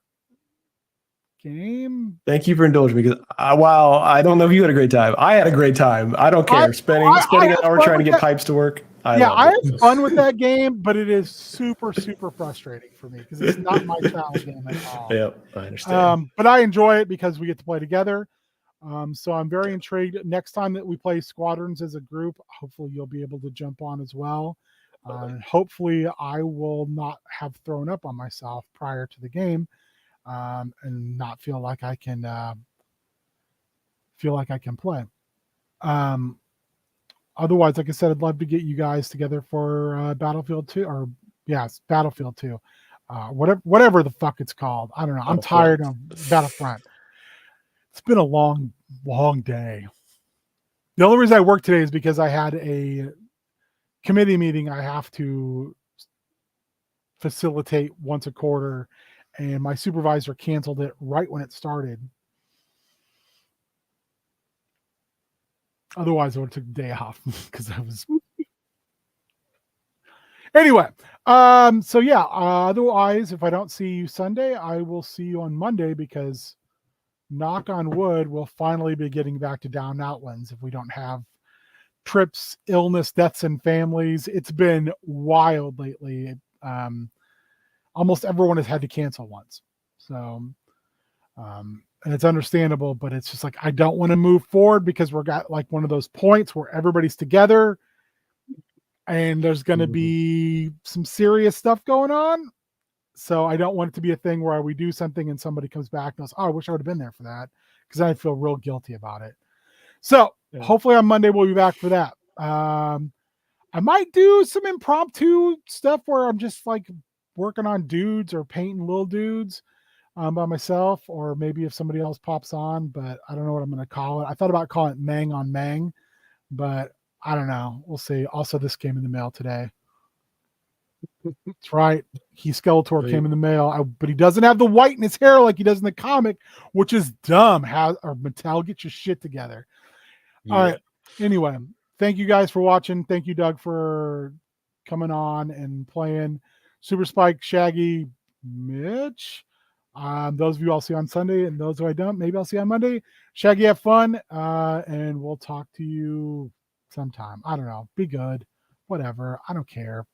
game. Thank you for indulging me because while I don't know if you had a great time, I had a great time. I don't care. Spending an hour trying to get pipes to work. I had fun with that game, but it is super, super frustrating for me because it's not my style game at all. Yep, I understand. But I enjoy it because we get to play together. So I'm very intrigued. Next time that we play Squadrons as a group, hopefully you'll be able to jump on as well. Hopefully I will not have thrown up on myself prior to the game, and not feel like I can play. Otherwise, like I said, I'd love to get you guys together for Battlefield 2 or Battlefield 2. Whatever the fuck it's called. I don't know. I'm tired of Battlefront. It's been a long, long day. The only reason I worked today is because I had a committee meeting I have to facilitate once a quarter, and my supervisor canceled it right when it started. Otherwise, I would have took the day off because I was. Anyway, so yeah. Otherwise, if I don't see you Sunday, I will see you on Monday because, knock on wood, we'll finally be getting back to Down Outlands if we don't have trips, illness, deaths, and families. It's been wild lately. Almost everyone has had to cancel once. So, and it's understandable, but it's just like, I don't want to move forward because we're got like one of those points where everybody's together and there's going to be some serious stuff going on. So I don't want it to be a thing where we do something and somebody comes back and goes, oh, I wish I would have been there for that. Because I feel real guilty about it. So hopefully on Monday, we'll be back for that. I might do some impromptu stuff where I'm just like working on dudes or painting little dudes by myself, or maybe if somebody else pops on, but I don't know what I'm going to call it. I thought about calling it Mang on Mang, but I don't know. We'll see. Also, this came in the mail today. That's right. Skeletor came in the mail, but he doesn't have the white in his hair like he does in the comic, which is dumb. Mattel, get your shit together. Yeah. All right. Anyway, thank you guys for watching. Thank you, Doug, for coming on and playing. Super Spike, Shaggy, Mitch. Those of you I'll see on Sunday, and those who I don't, maybe I'll see on Monday. Shaggy, have fun, and we'll talk to you sometime. I don't know. Be good. Whatever. I don't care.